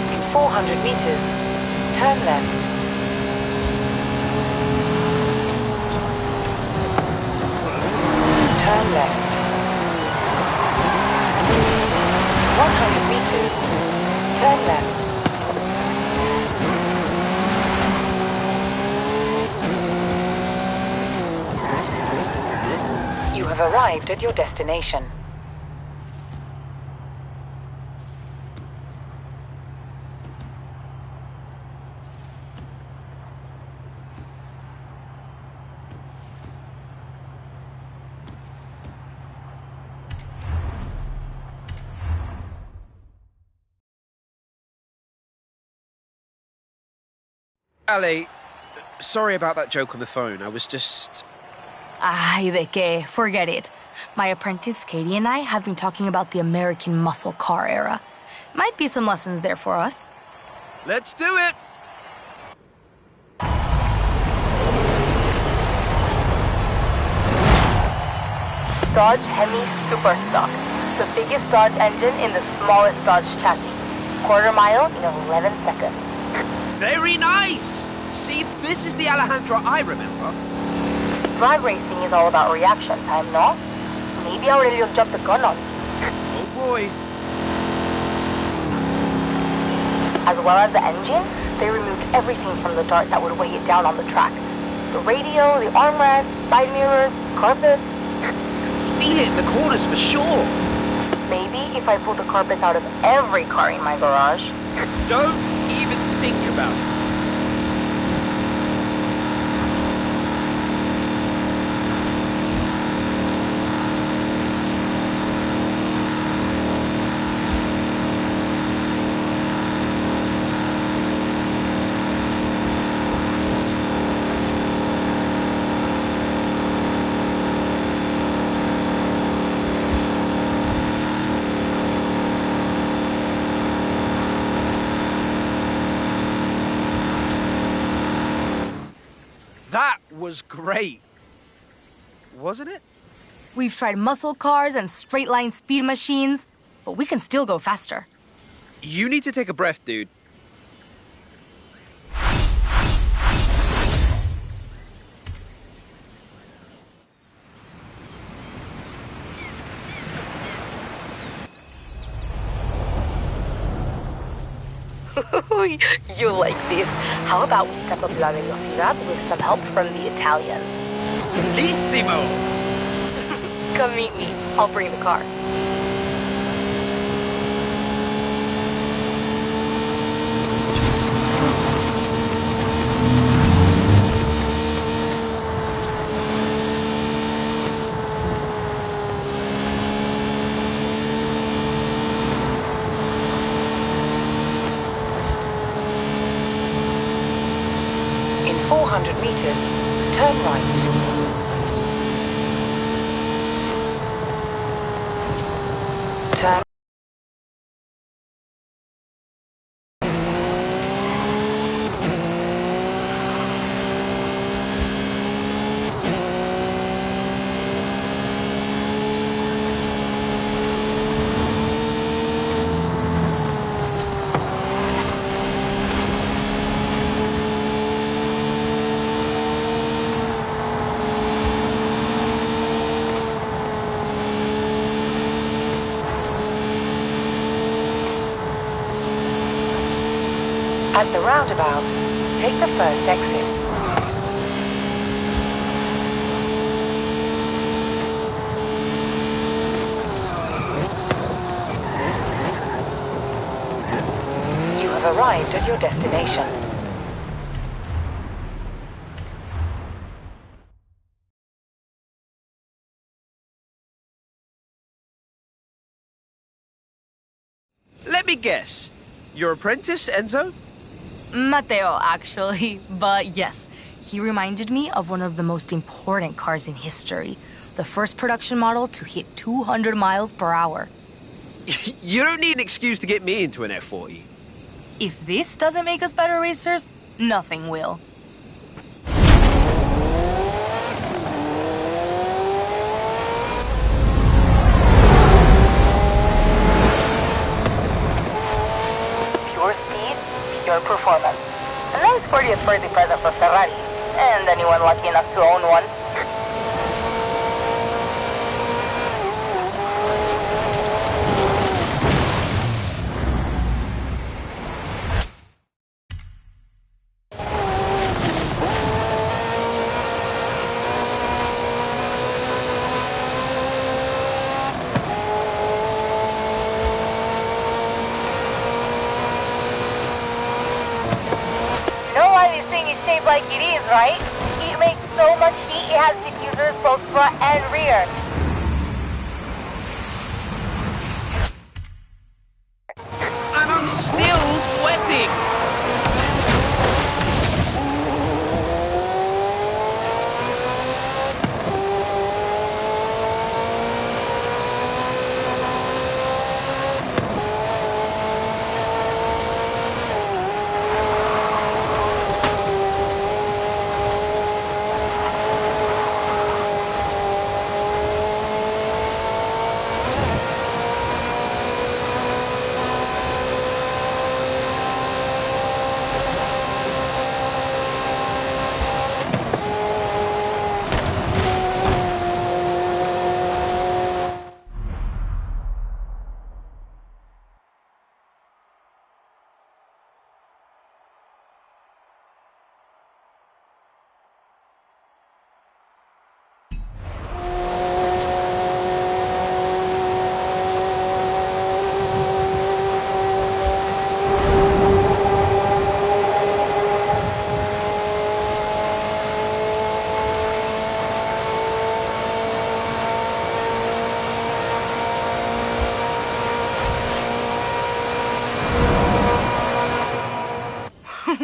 In 400 meters, turn left. Turn left. 100 meters, turn left. You have arrived at your destination. Ale, sorry about that joke on the phone. I was just... Ay, de que. Forget it. My apprentice Katie and I have been talking about the American muscle car era. Might be some lessons there for us. Let's do it! Dodge Hemi Superstock. The biggest Dodge engine in the smallest Dodge chassis. Quarter mile in 11 seconds. Very nice! See, this is the Alejandra I remember. Drag racing is all about reaction time, no? Maybe Aurelio jumped the gun on me. Oh boy. As well as the engine, they removed everything from the Dart that would weigh it down on the track. The radio, the armrest, side mirrors, carpets. Feel it in the corners for sure. Maybe if I pull the carpets out of every car in my garage. Don't even think about it. That was great. Wasn't it? We've tried muscle cars and straight line speed machines, but we can still go faster. You need to take a breath, dude. You like this. How about we step up la velocidad with some help from the Italians? Bellissimo! Come meet me. I'll bring the car. In 400 meters, turn right. Turn. At the roundabout, take the first exit. You have arrived at your destination. Let me guess. Your apprentice, Enzo? Mateo, actually, but yes. He reminded me of one of the most important cars in history. The first production model to hit 200 miles per hour. You don't need an excuse to get me into an F40. If this doesn't make us better racers, nothing will. Pure speed, pure performance. A nice 40th birthday present for Ferrari. And anyone lucky enough to own one. Shaped like it is, right? It makes so much heat it has diffusers both front and rear. And I'm still sweating!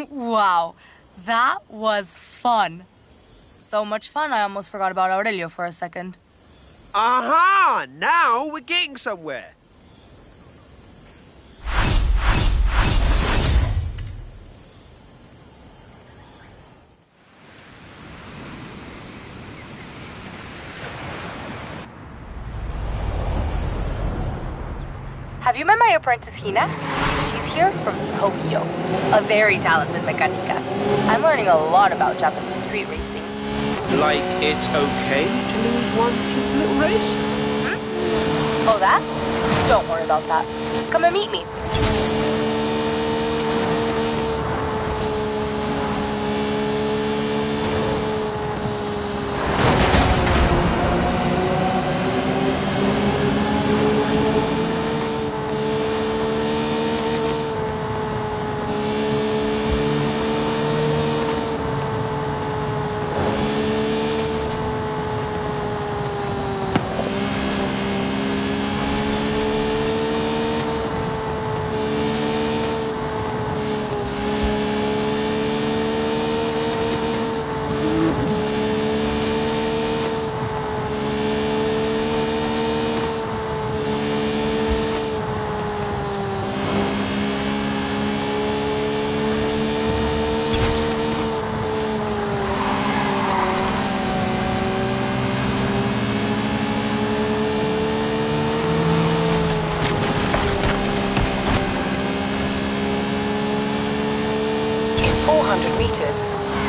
Wow, that was fun. So much fun, I almost forgot about Aurelio for a second. Aha! Now we're getting somewhere. Have you met my apprentice, Hina? She's here from Tokyo. A very talented mechanica. I'm learning a lot about Japanese street racing. Like it's okay to lose one teensy little race? Oh, that? Don't worry about that. Just come and meet me.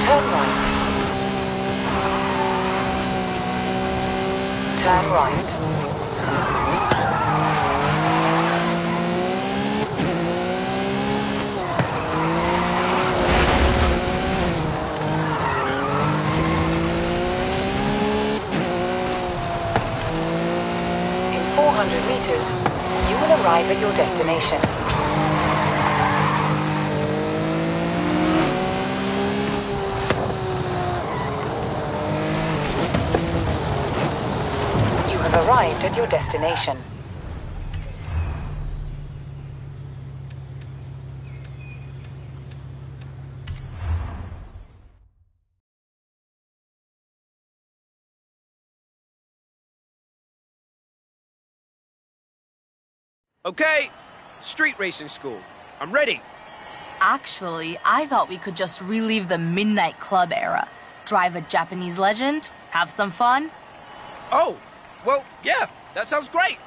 Turn right. Turn right. In 400 meters, you will arrive at your destination. You have arrived at your destination. Okay, street racing school. I'm ready. Actually, I thought we could just relive the Midnight Club era. Drive a Japanese legend, have some fun. Oh, well, yeah, that sounds great.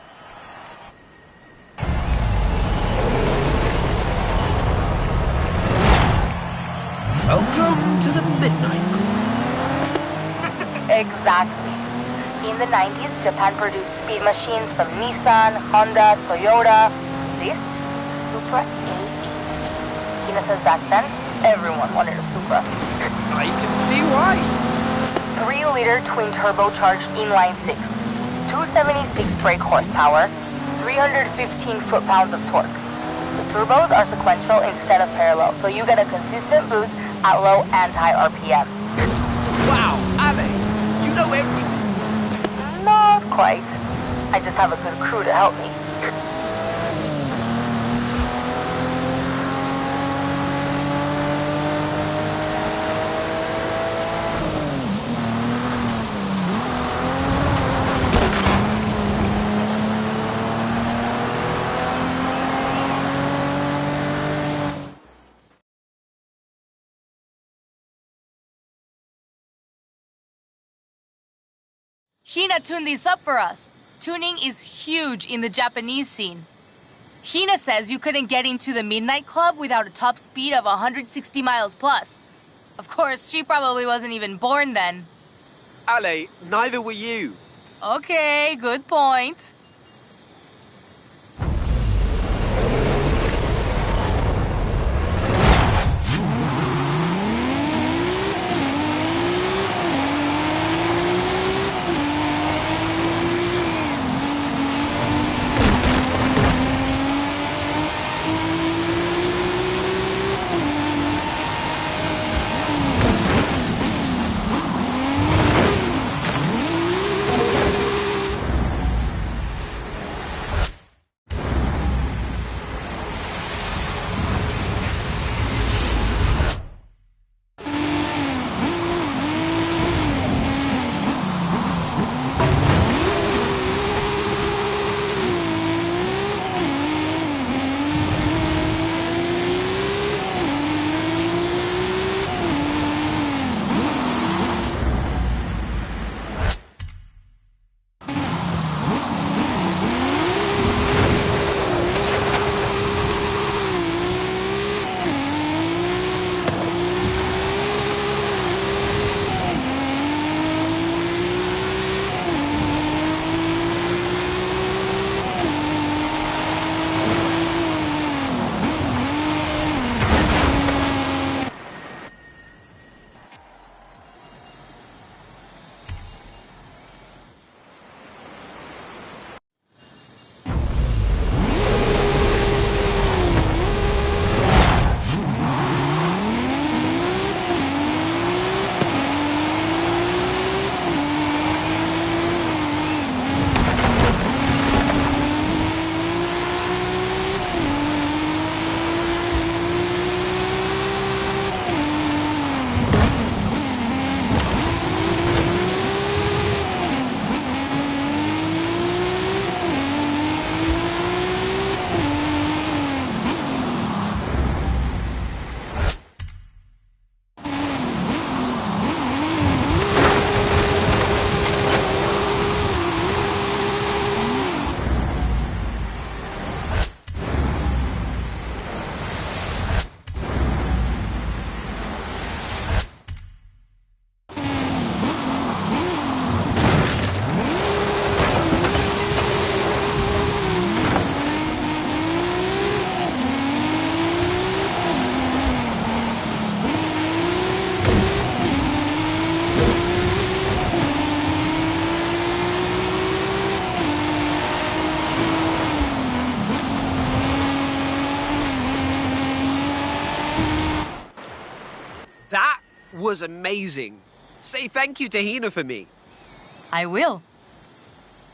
Welcome to the Midnight Club. Exactly. In the 90s, Japan produced speed machines from Nissan, Honda, Toyota. This, Supra 80. Hina says back then, everyone wanted a Supra. I can see why. 3-liter twin-turbocharged inline-6, 276 brake horsepower, 315 foot-pounds of torque. The turbos are sequential instead of parallel, so you get a consistent boost at low and high RPM. Wow, Ale, you know everything. Not quite. I just have a good crew to help me. Hina tuned these up for us. Tuning is huge in the Japanese scene. Hina says you couldn't get into the Midnight Club without a top speed of 160 miles plus. Of course, she probably wasn't even born then. Ale, neither were you. Okay, good point. That was amazing. Say thank you to Hina for me. I will.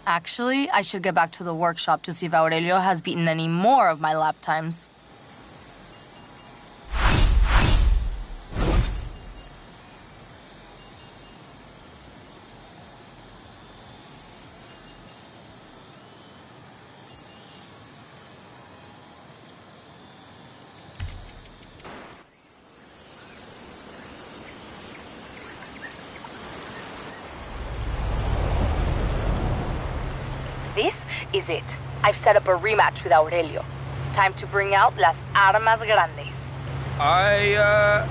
Actually, I should get back to the workshop to see if Aurelio has beaten any more of my lap times. This is it. I've set up a rematch with Aurelio. Time to bring out las armas grandes. I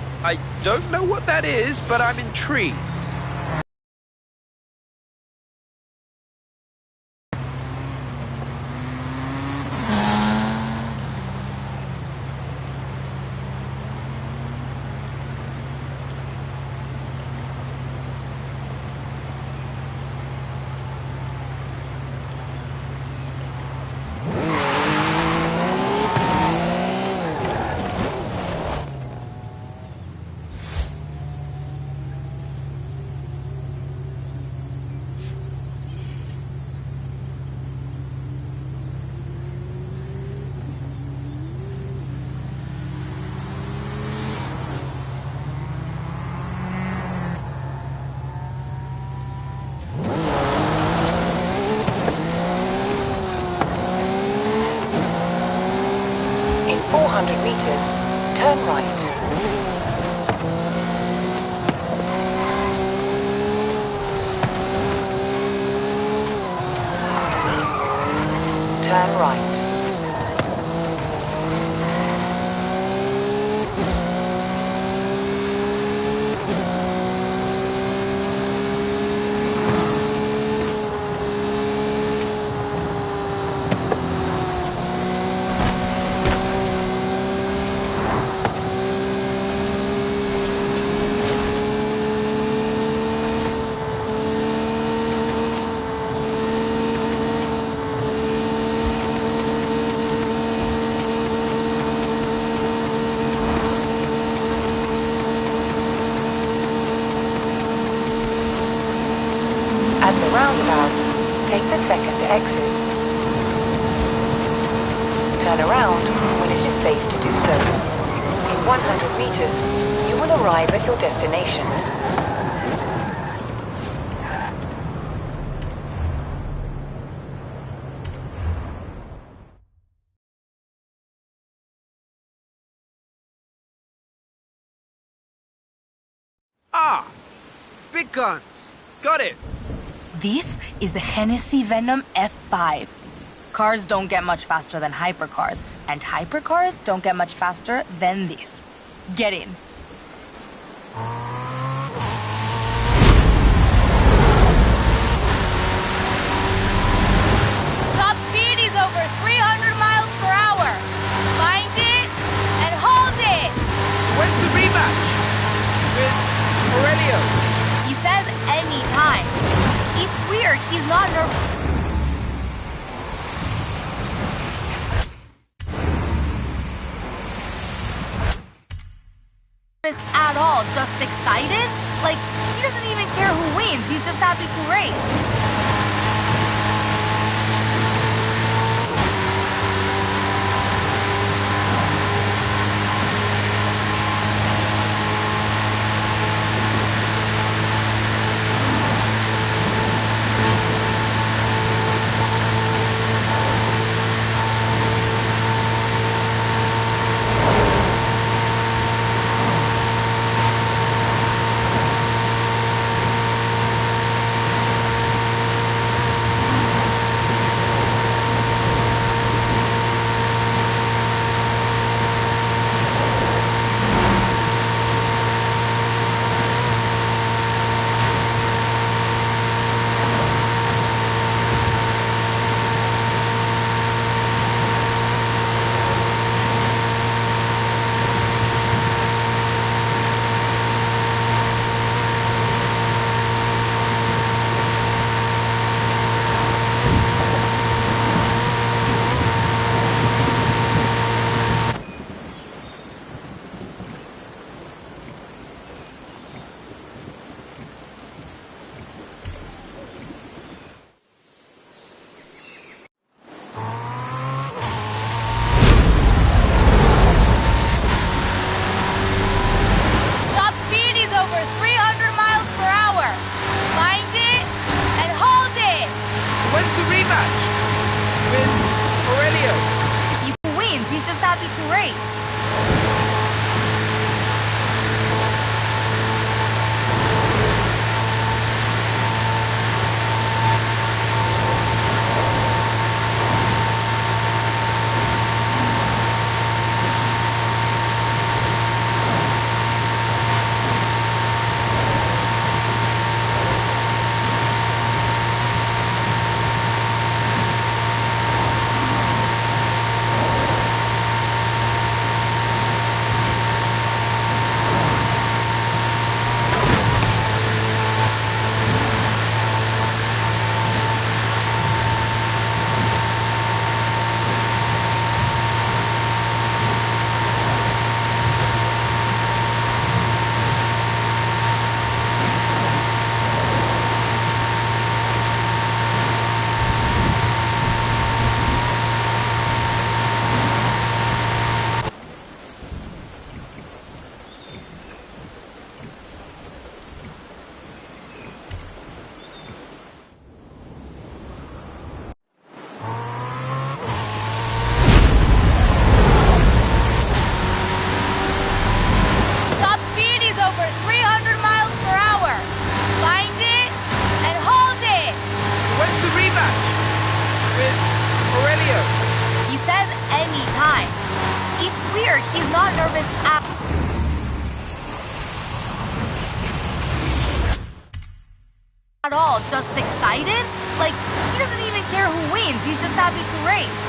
don't know what that is, but I'm intrigued. In 400 meters, turn right. Turn right. At the roundabout, take the second exit. Turn around when it is safe to do so. In 100 meters, you will arrive at your destination. Ah! Big guns. Got it. This is the Hennessy Venom F5. Cars don't get much faster than hypercars, and hypercars don't get much faster than this. Get in. Top speed is over 300 miles per hour. Find it and hold it. When's the rematch? With Aurelio. He says anytime. It's weird, he's not nervous. At all, just excited? Like, he doesn't even care who wins, he's just happy to race. at all, just excited. Like, he doesn't even care who wins, he's just happy to race.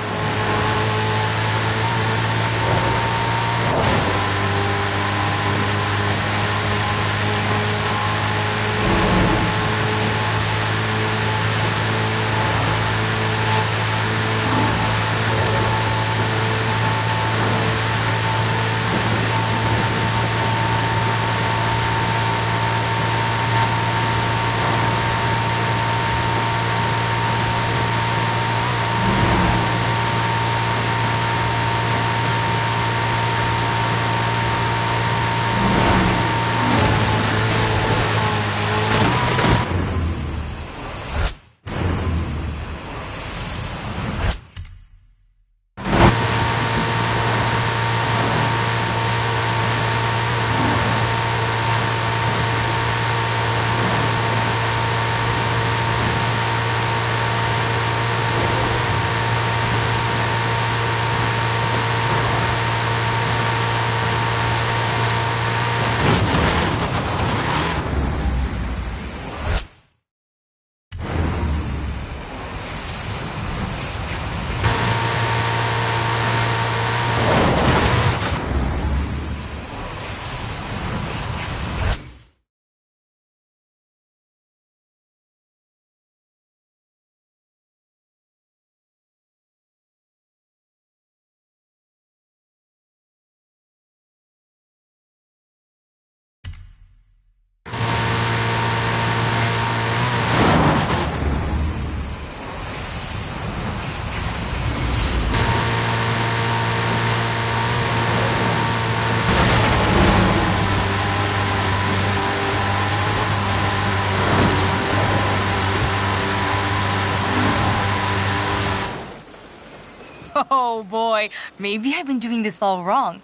Oh boy, maybe I've been doing this all wrong.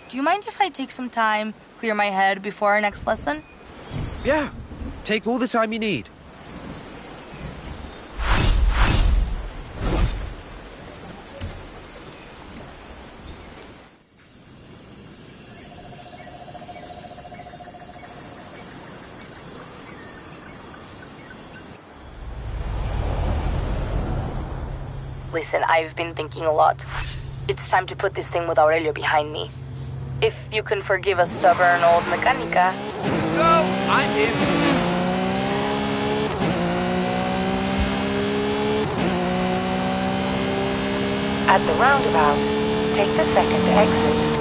Do you mind if I take some time, clear my head before our next lesson? Yeah, take all the time you need. Listen, I've been thinking a lot. It's time to put this thing with Aurelio behind me. If you can forgive a stubborn old mechanica. Go! I'm in. At the roundabout, take the second exit.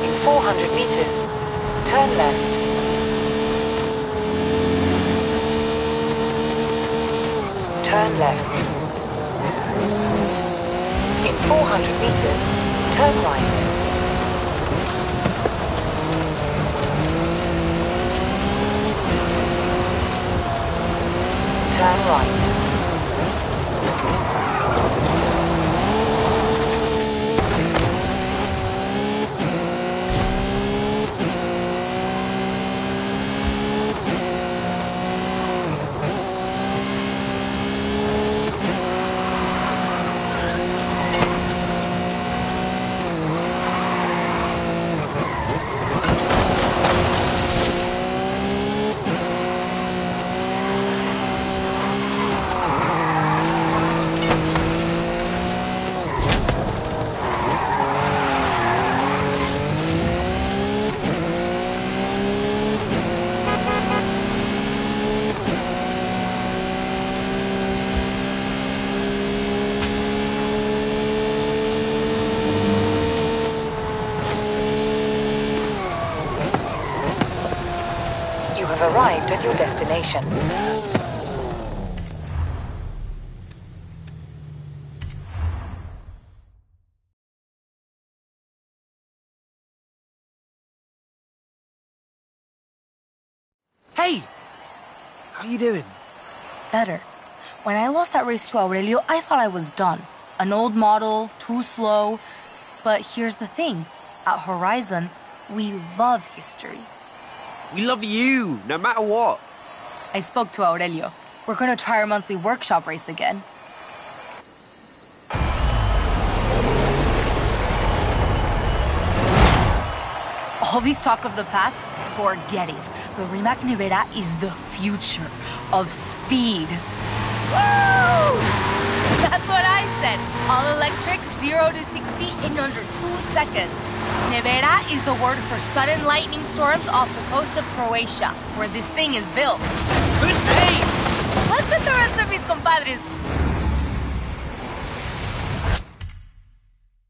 In 400 meters, turn left. Turn left. In 400 meters, turn right. Turn right. You have arrived at your destination. Hey! How you doing? Better. When I lost that race to Aurelio, I thought I was done. An old model, too slow. But here's the thing. At Horizon, We love history. We love you, no matter what. I spoke to Aurelio. We're gonna try our monthly workshop race again. All this talk of the past, forget it. The Rimac Nevera is the future of speed. Woo! That's what I said. All electric, 0 to 60 in under 2 seconds. Nevera is the word for sudden lightning storms off the coast of Croatia, where this thing is built. Good name! Let's get the rest of his compadres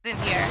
in here.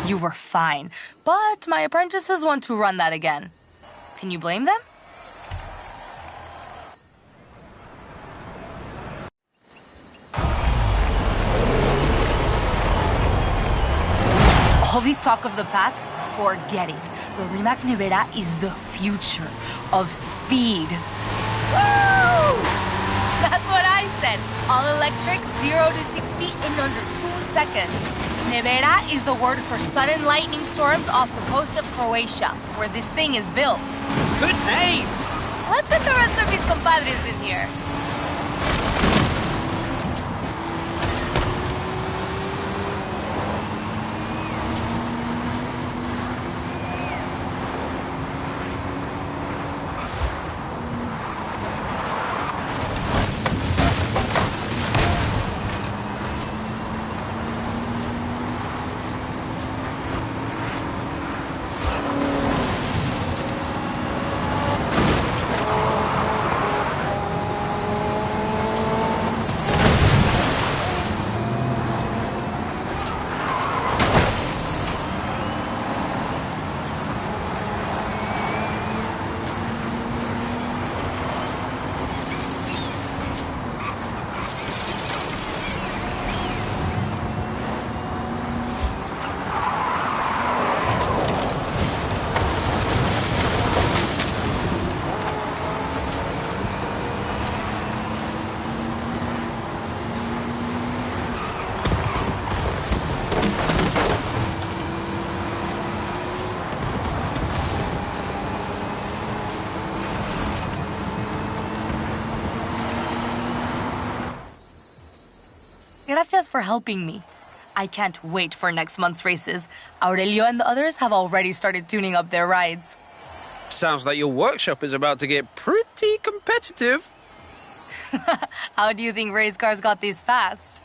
You were fine, but my apprentices want to run that again. Can you blame them? All this talk of the past, forget it. The Rimac Nevera is the future of speed. Woo! That's what I said. All electric, 0 to 60 in under 2 seconds. Nevera is the word for sudden lightning storms off the coast of Croatia, where this thing is built. Good name! Let's get the rest of his compadres in here. Gracias for helping me. I can't wait for next month's races. Aurelio and the others have already started tuning up their rides. Sounds like your workshop is about to get pretty competitive. How do you think race cars got these fast?